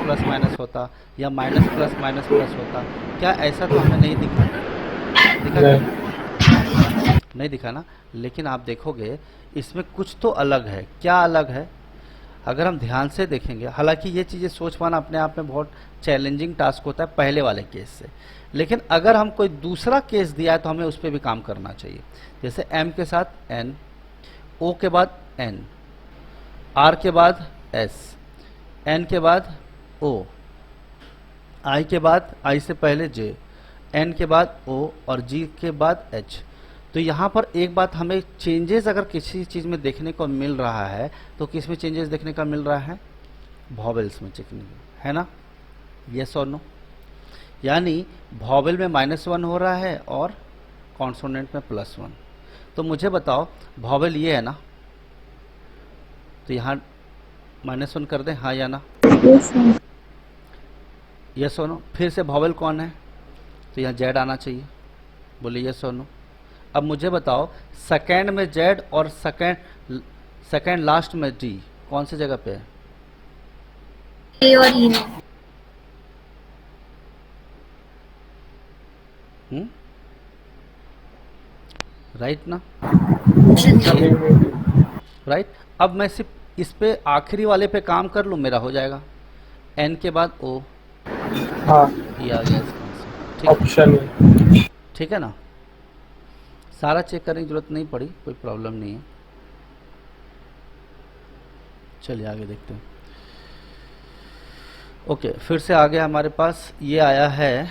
होता, या माइनस प्लस प्लस होता, क्या ऐसा तो हमें नहीं दिखा, नहीं दिखा ना। लेकिन आप देखोगे इसमें कुछ तो अलग है, क्या अलग है, अगर हम ध्यान से देखेंगे, हालांकि ये चीज़ें सोच पाना अपने आप में बहुत चैलेंजिंग टास्क होता है पहले वाले केस से, लेकिन अगर हम कोई दूसरा केस दिया है तो हमें उस पर भी काम करना चाहिए। जैसे m के साथ n, o के बाद n, r के बाद s, n के बाद o, i के बाद i से पहले j, n के बाद o और g के बाद h। तो यहाँ पर एक बात हमें चेंजेस अगर किसी चीज़ में देखने को मिल रहा है तो किस में चेंजेस देखने का मिल रहा है, वॉवेल्स में चेकने है ना, यस और नो। यानी वॉवेल में -1 हो रहा है और कॉन्सोनेंट में +1, तो मुझे बताओ वॉवेल ये है ना, तो यहाँ -1 कर दें, हाँ या ना, यस और नो। फिर से वॉवेल कौन है, तो यहाँ जेड आना चाहिए, बोलिए यस और नो। अब मुझे बताओ सेकेंड में जेड और सेकेंड लास्ट में डी कौन सी जगह पे है, ए और ई में, राइट ना, ऑप्शन डी। राइट। अब मैं सिर्फ इस पे आखिरी वाले पे काम कर लूँ, मेरा हो जाएगा, एन के बाद ओ, हाँ ये आ गया इसका आंसर, ठीक ऑप्शन ठीक है ना, सारा चेक करने की जरूरत नहीं पड़ी, कोई प्रॉब्लम नहीं है। चलिए आगे देखते हैं। ओके, फिर से आगे हमारे पास ये आया है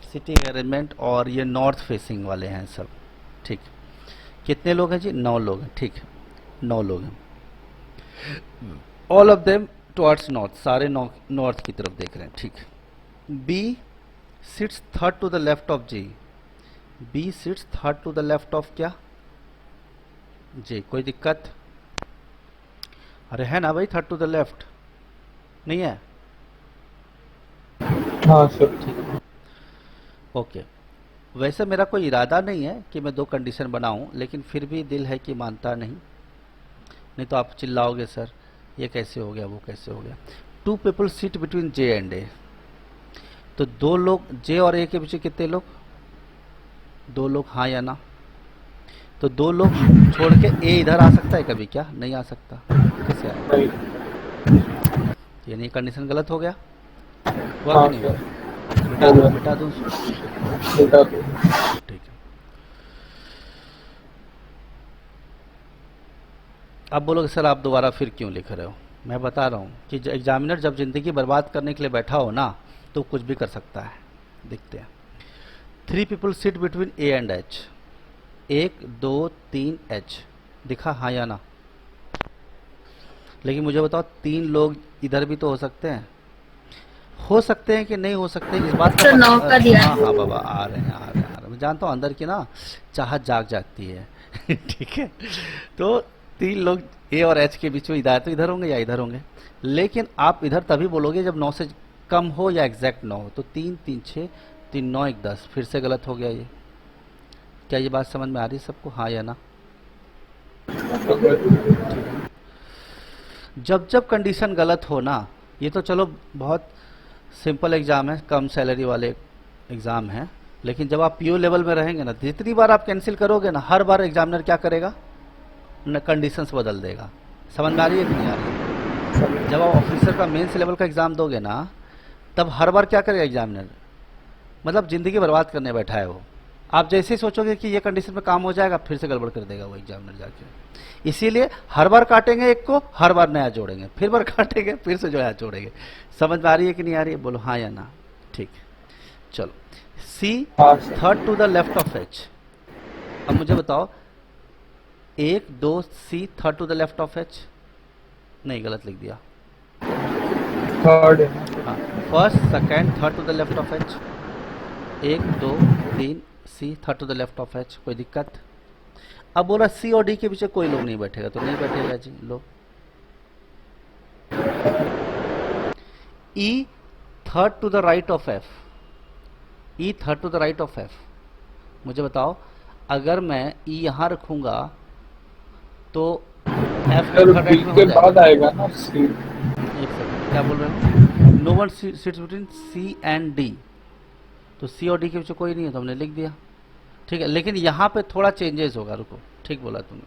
सिटिंग अरेंजमेंट, और ये नॉर्थ फेसिंग वाले हैं सब, ठीक। कितने लोग हैं जी, 9 लोग हैं, ठीक, 9 लोग हैं, all of them towards north, सारे नॉर्थ की तरफ देख रहे हैं, ठीक। B sits third to the left of G, B sits third to the left of क्या, जी, कोई दिक्कत, अरे है ना भाई, थर्ड टू द लेफ्ट नहीं है, हाँ सर, ओके। वैसे मेरा कोई इरादा नहीं है कि मैं 2 कंडीशन बनाऊं, लेकिन फिर भी दिल है कि मानता नहीं तो आप चिल्लाओगे सर ये कैसे हो गया, वो कैसे हो गया। 2 people sit between J and A, तो 2 लोग, जे और ए के पीछे कितने लोग, 2 लोग, हाँ या ना, तो 2 लोग छोड़ के ए इधर आ सकता है कभी, क्या नहीं आ सकता, कैसे आएगा, नहीं यानी कंडीशन गलत हो गया, हुआ हाँ कि नहीं हुआ, सर, मिटा दूं, बता दो। ठीक है। अब बोलोगे सर आप दोबारा फिर क्यों लिख रहे हो? मैं बता रहा हूँ कि एग्जामिनर जब ज़िंदगी बर्बाद करने के लिए बैठा हो ना तो कुछ भी कर सकता है। देखते हैं। 3 people sit between A and H. 1 2 3 H दिखा, हाँ या ना? लेकिन मुझे बताओ 3 लोग इधर भी तो हो सकते हैं, कि नहीं हो सकते, इस बात सर, 9 का दिया। हाँ हाँ बाबा, आ रहे हैं। मैं जानता हूँ अंदर की ना चाहत जाग जाती है ठीक है। तो 3 लोग ए और एच के बीच में इधर तो इधर होंगे या इधर होंगे, लेकिन आप इधर तभी बोलोगे जब 9 से कम हो या एग्जैक्ट 9 हो। तो 3 3 6 3 9 1 10, फिर से गलत हो गया ये। क्या ये बात समझ में आ रही है सबको, हाँ या ना? जब कंडीशन गलत हो ना, ये तो चलो बहुत सिंपल एग्जाम है, कम सैलरी वाले एग्जाम है, लेकिन जब आप पीओ लेवल में रहेंगे ना, जितनी बार आप कैंसिल करोगे ना, हर बार एग्जामिनर क्या करेगा न, कंडीशंस बदल देगा। समझ में आ रही है कि नहीं आ रही है? जब आप ऑफिसर का मेंस लेवल का एग्जाम दोगे ना, तब हर बार क्या करेगा एग्जामिनर, मतलब जिंदगी बर्बाद करने बैठा है वो। आप जैसे ही सोचोगे कि ये कंडीशन पे काम हो जाएगा, फिर से गड़बड़ कर देगा वो एग्जामिनर जाके। इसीलिए हर बार काटेंगे एक को, हर बार नया जोड़ेंगे, फिर बार काटेंगे, फिर से जो है जोड़ेंगे। समझ में आ रही है कि नहीं आ रही है? बोलो हाँ या ना। ठीक है, चलो। C third to the left of H. अब मुझे बताओ 1 2 C third to the left of H, नहीं गलत लिख दिया। थर्ड हाँ, first second third to the left of H. 1 2 3 C third to the left of H, कोई दिक्कत? अब बोला सी और डी के पीछे कोई लोग नहीं बैठेगा, तो नहीं बैठेगा जी। लो E third to the right of F. E third to the right of F, मुझे बताओ अगर मैं ई यहां रखूंगा तो F sir third B right में के हो बाद जाएगा। आएगा ना सी। एक सेकंड, क्या बोल रहे हो? No one sits between C and D, तो सी और डी के पीछे कोई नहीं है तो हमने लिख दिया। ठीक है, लेकिन यहाँ पे थोड़ा चेंजेस होगा, रुको। ठीक बोला तुमने,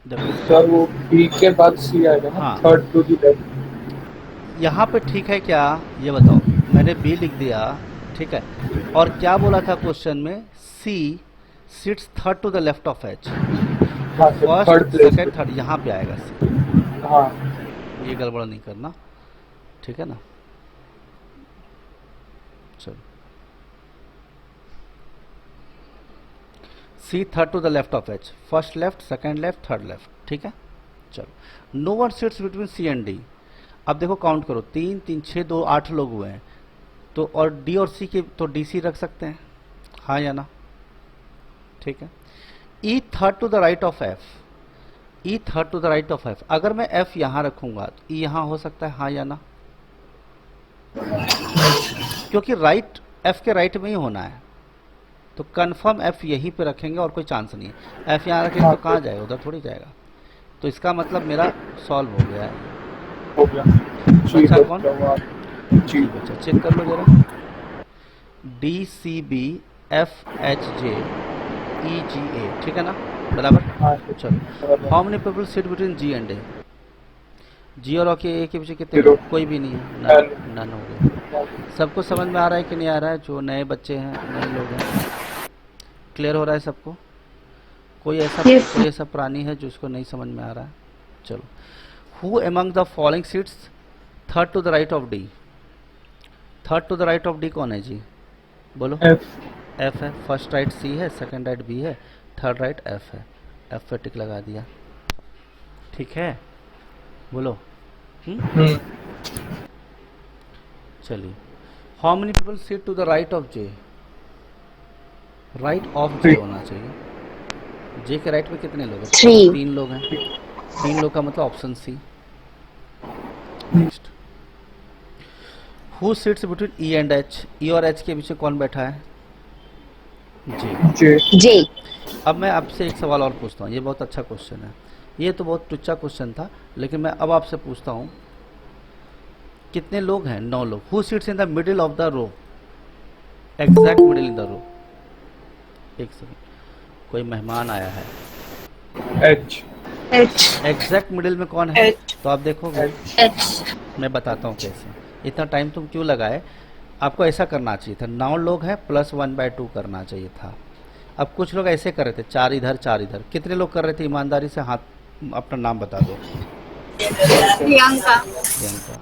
देखो सर वो बी के बाद सी आएगा ना, हाँ। Third to the left. यहाँ पे ठीक है क्या, ये बताओ? मैंने बी लिख दिया, ठीक है, और क्या बोला था क्वेश्चन में? C sits third to the left of H. हाँ sir, first third place second third यहाँ पे आएगा सी। हाँ ये गड़बड़ नहीं करना, ठीक है ना? चलो, C third to the left of H, first left second left third left, ठीक है। चलो, no one sits between C and D. अब देखो काउंट करो, 3 3 6 2 8 लोग हुए हैं, तो और डी और सी के तो डी सी रख सकते हैं, हाँ या ना? ठीक है। E third to the right of F. E third to the right of F, अगर मैं एफ यहां रखूंगा तो ई यहां हो सकता है, हाँ या ना? क्योंकि राइट एफ के राइट में ही होना है, तो कंफर्म एफ यहीं पे रखेंगे और कोई चांस नहीं है। एफ यहाँ रखेंगे तो कहाँ जाएगा, उधर थोड़ी जाएगा। तो इसका मतलब मेरा सॉल्व हो गया है। हो गया। बचा कौन? जी बचा, चेक कर लो जरा। D C B F H J E G A, ठीक है ना? बराबर। हाँ चलो, how many people sit between G and A. G और ए के पीछे कितने Zero. लोग? कोई भी नहीं है, None. नन हो गया। सबको समझ में आ रहा है कि नहीं आ रहा है? जो नए बच्चे हैं, नए लोग हैं, क्लियर हो रहा है सबको? कोई ऐसा प्राणी है जो इसको नहीं समझ में आ रहा है? चलो, who among the following sits third to the right of D. Third to the right of D कौन है जी? बोलो। एफ है, फर्स्ट राइट सी है, सेकंड राइट बी है, थर्ड राइट एफ है। एफ पे टिक लगा दिया, ठीक है? बोलो। चलिए, how many people sit to the right of J. Right of J होना चाहिए। जे के राइट में कितने लोग हैं? 3 लोग हैं। 3 लोग का मतलब option C. Next, who sits between E and H. E और एच के बीच में कौन बैठा है? जे। जे। अब मैं आपसे एक सवाल और पूछता हूँ, ये बहुत अच्छा क्वेश्चन है। ये तो बहुत टुच्चा क्वेश्चन था, लेकिन मैं अब आपसे पूछता हूँ, कितने लोग हैं? 9 लोग। Who sits in the middle of the row, exact middle in the row. एक सेकंड, कोई मेहमान आया है। एच। एग्जैक्ट मिडिल में कौन है? H. तो आप देखोगे, एच। मैं बताता हूँ कैसे। इतना टाइम तुम क्यों लगाए? आपको ऐसा करना चाहिए था, 9 लोग हैं प्लस 1/2 करना चाहिए था। अब कुछ लोग ऐसे कर रहे थे, 4 इधर 4 इधर। कितने लोग कर रहे थे ईमानदारी से हाथ अपना नाम बता दो। प्रियंका। प्रियंका।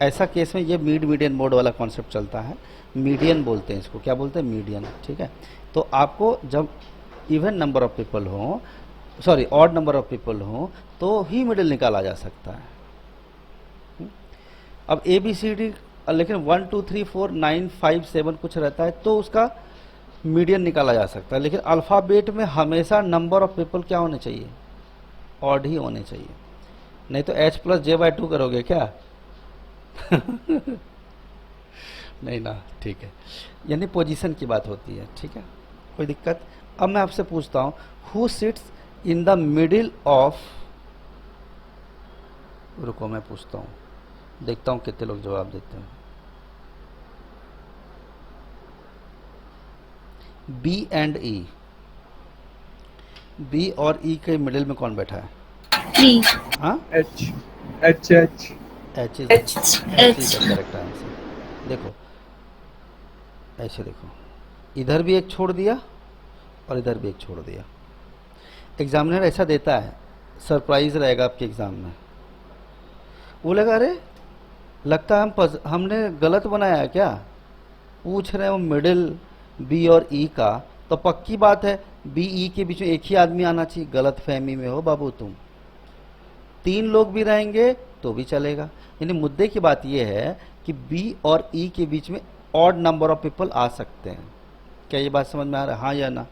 ऐसा केस में ये मिड मीडियन मोड वाला कॉन्सेप्ट चलता है। मीडियन बोलते हैं इसको, क्या बोलते हैं? मीडियन। ठीक है, तो आपको जब इवन नंबर ऑफ पीपल हो, sorry odd number of people हो, तो ही मिडिल निकाला जा सकता है। अब ए बी सी डी, लेकिन 1 2 3 4 9 5 7 कुछ रहता है तो उसका मीडियन निकाला जा सकता है। लेकिन अल्फ़ाबेट में हमेशा नंबर ऑफ पीपल क्या होने चाहिए? ऑड ही होने चाहिए, नहीं तो h + j/2 करोगे क्या? नहीं ना, ठीक है, यानी पोजीशन की बात होती है। ठीक है, कोई दिक्कत? अब मैं आपसे पूछता हूँ, who sits in the middle of, रुको मैं पूछता हूँ, देखता हूँ कितने लोग जवाब देते हैं। बी एंड ई, बी और ई के मिडिल में कौन बैठा है? थ्री। हाँ, H H H H is H। Correct answer. देखो ऐसे देखो, इधर भी एक छोड़ दिया और इधर भी एक छोड़ दिया। एग्जामिनर ऐसा देता है, सरप्राइज रहेगा आपके एग्जाम में। बोलेगा अरे लगता है हमने गलत बनाया है क्या? पूछ रहे हो मिडिल बी और ई का, तो पक्की बात है बी ई के बीच में एक ही आदमी आना चाहिए। गलत फहमी में हो बाबू तुम, 3 लोग भी रहेंगे तो भी चलेगा। यानी मुद्दे की बात यह है कि बी और ई के बीच में ऑड नंबर ऑफ पीपल आ सकते हैं। क्या ये बात समझ में आ रहा है? हाँ या ना?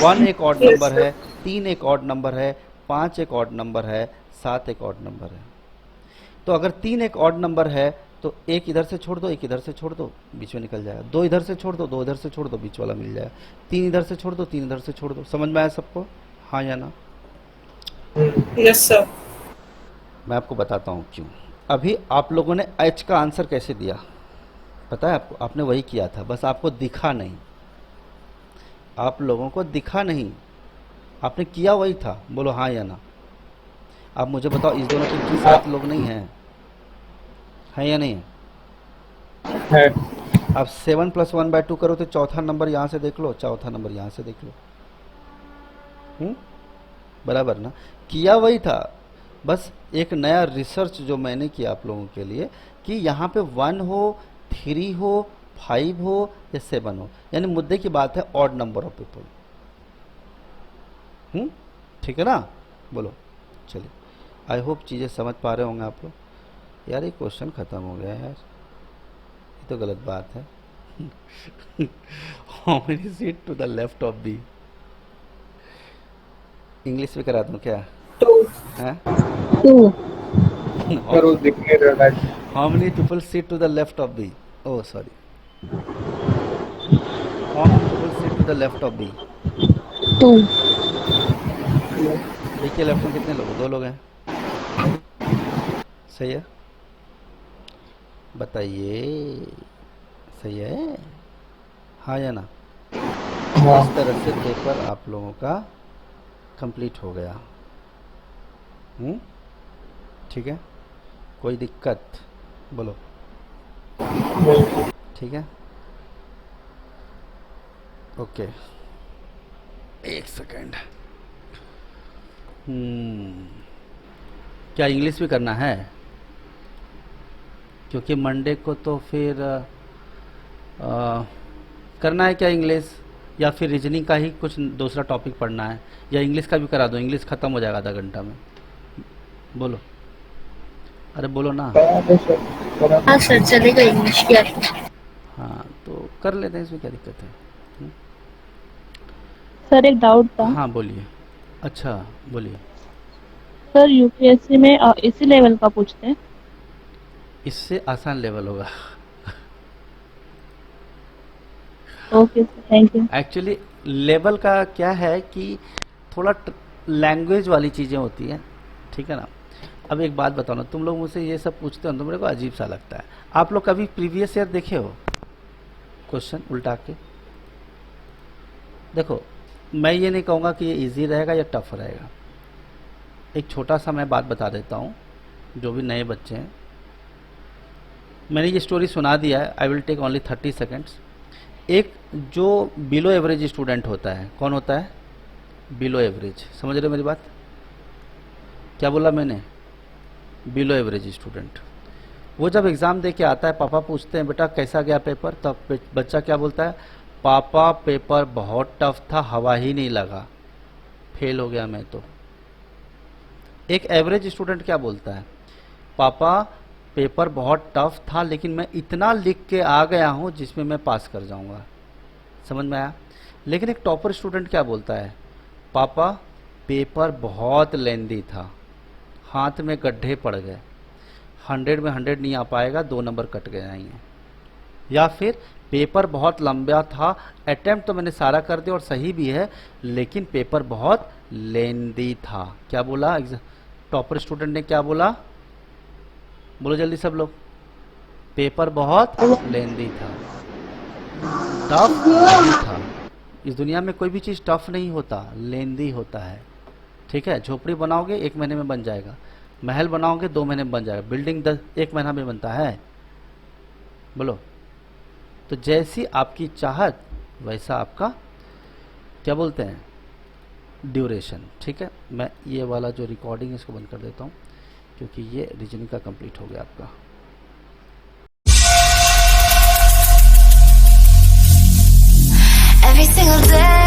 1 एक ऑड नंबर है, 3 एक ऑड नंबर है, 5 एक ऑड नंबर है, 7 एक ऑड नंबर है। तो अगर 3 एक ऑड नंबर है तो एक इधर से छोड़ दो, एक इधर से छोड़ दो, बीच में निकल जाएगा। 2 इधर से छोड़ दो, 2 इधर से छोड़ दो, बीच वाला मिल जाएगा। 3 इधर से छोड़ दो, 3 इधर से छोड़ दो। समझ में आया सबको? हाँ या ना? Yes sir. मैं आपको बताता हूँ क्यों। अभी आप लोगों ने एच का आंसर कैसे दिया पता है आपको? आपने वही किया था, बस आपको दिखा नहीं। आप लोगों को दिखा नहीं, आपने किया वही था। बोलो हाँ या ना? आप मुझे बताओ, इस दोनों के 7 लोग नहीं हैं, है या नहीं है? है। अब 7 + 1/2 करो तो चौथा नंबर यहाँ से देख लो, चौथा नंबर यहाँ से देख लो। बराबर ना? किया वही था, बस एक नया रिसर्च जो मैंने किया आप लोगों के लिए कि यहाँ पे 1 हो, 3 हो, 5 हो या 7 हो, यानी मुद्दे की बात है ऑड नंबर ऑफ पीपल। ठीक है ना? बोलो। चलिए, आई होप चीज़ें समझ पा रहे होंगे आप लोग। यार ये क्वेश्चन ख़त्म हो गया यार, ये तो गलत बात है। How many seat to the left of B? English में करा दूं क्या? हैं? 2 करो दिखने रहा है। How many people seat to the left of B? Oh sorry, how many people seat to the left of B? 2 B के लेफ्ट में कितने लोग? 2 लोग हैं। सही है? बताइए, सही है? हाँ या ना? इस तरह से पेपर आप लोगों का कंप्लीट हो गया। ठीक है, कोई दिक्कत? बोलो। ठीक है, ओके। एक सेकेंड। क्या इंग्लिश भी करना है? क्योंकि मंडे को तो फिर करना है क्या इंग्लिश, या फिर रीजनिंग का ही कुछ दूसरा टॉपिक पढ़ना है, या इंग्लिश का भी करा दो? इंग्लिश ख़त्म हो जाएगा आधा घंटा में। बोलो, अरे बोलो ना। हाँ सर, चलेगा इंग्लिश की। हाँ तो कर लेते हैं, इसमें क्या दिक्कत है? सर एक डाउट था। हाँ बोलिए। अच्छा बोलिए। सर यूपीएससी में इसी लेवल का पूछते हैं? इससे आसान लेवल होगा। Okay sir, thank you. Actually level का क्या है कि थोड़ा लैंग्वेज वाली चीज़ें होती हैं, ठीक है ना? अब एक बात बताओ ना, तुम लोग मुझसे ये सब पूछते हो तो मेरे को अजीब सा लगता है। आप लोग कभी प्रीवियस ईयर देखे हो क्वेश्चन उल्टा के? देखो, मैं ये नहीं कहूँगा कि ये इजी रहेगा या टफ रहेगा। एक छोटा सा मैं बात बता देता हूँ, जो भी नए बच्चे हैं, मैंने ये स्टोरी सुना दिया है। I will take only 30 seconds. एक जो बिलो एवरेज स्टूडेंट होता है, कौन होता है? Below average. समझ रहे हो मेरी बात? क्या बोला मैंने? Below average student. वो जब एग्ज़ाम दे के आता है, पापा पूछते हैं बेटा कैसा गया पेपर, तब बच्चा क्या बोलता है? पापा पेपर बहुत टफ था, हवा ही नहीं लगा, फेल हो गया मैं तो। एक एवरेज स्टूडेंट क्या बोलता है? पापा पेपर बहुत टफ था लेकिन मैं इतना लिख के आ गया हूँ जिसमें मैं पास कर जाऊँगा। समझ में आया? लेकिन एक टॉपर स्टूडेंट क्या बोलता है? पापा पेपर बहुत लेंदी था, हाथ में गड्ढे पड़ गए, 100 में 100 नहीं आ पाएगा, 2 नंबर कट गए हैं। या फिर पेपर बहुत लंबा था, अटेम्प्ट तो मैंने सारा कर दिया और सही भी है, लेकिन पेपर बहुत लेंदी था। क्या बोला टॉपर स्टूडेंट ने? क्या बोला? बोलो जल्दी सब लोग। पेपर बहुत लेंदी था, टफ नहीं था। इस दुनिया में कोई भी चीज़ टफ नहीं होता, लेंदी होता है। ठीक है? झोपड़ी बनाओगे 1 महीने में बन जाएगा, महल बनाओगे 2 महीने में बन जाएगा, बिल्डिंग 1 महीना में बनता है। बोलो। तो जैसी आपकी चाहत वैसा आपका क्या बोलते हैं? ड्यूरेशन। ठीक है? मैं ये वाला जो रिकॉर्डिंग है इसको बंद कर देता हूँ, क्योंकि ये रीजनिंग का कंप्लीट हो गया आपका। Every single day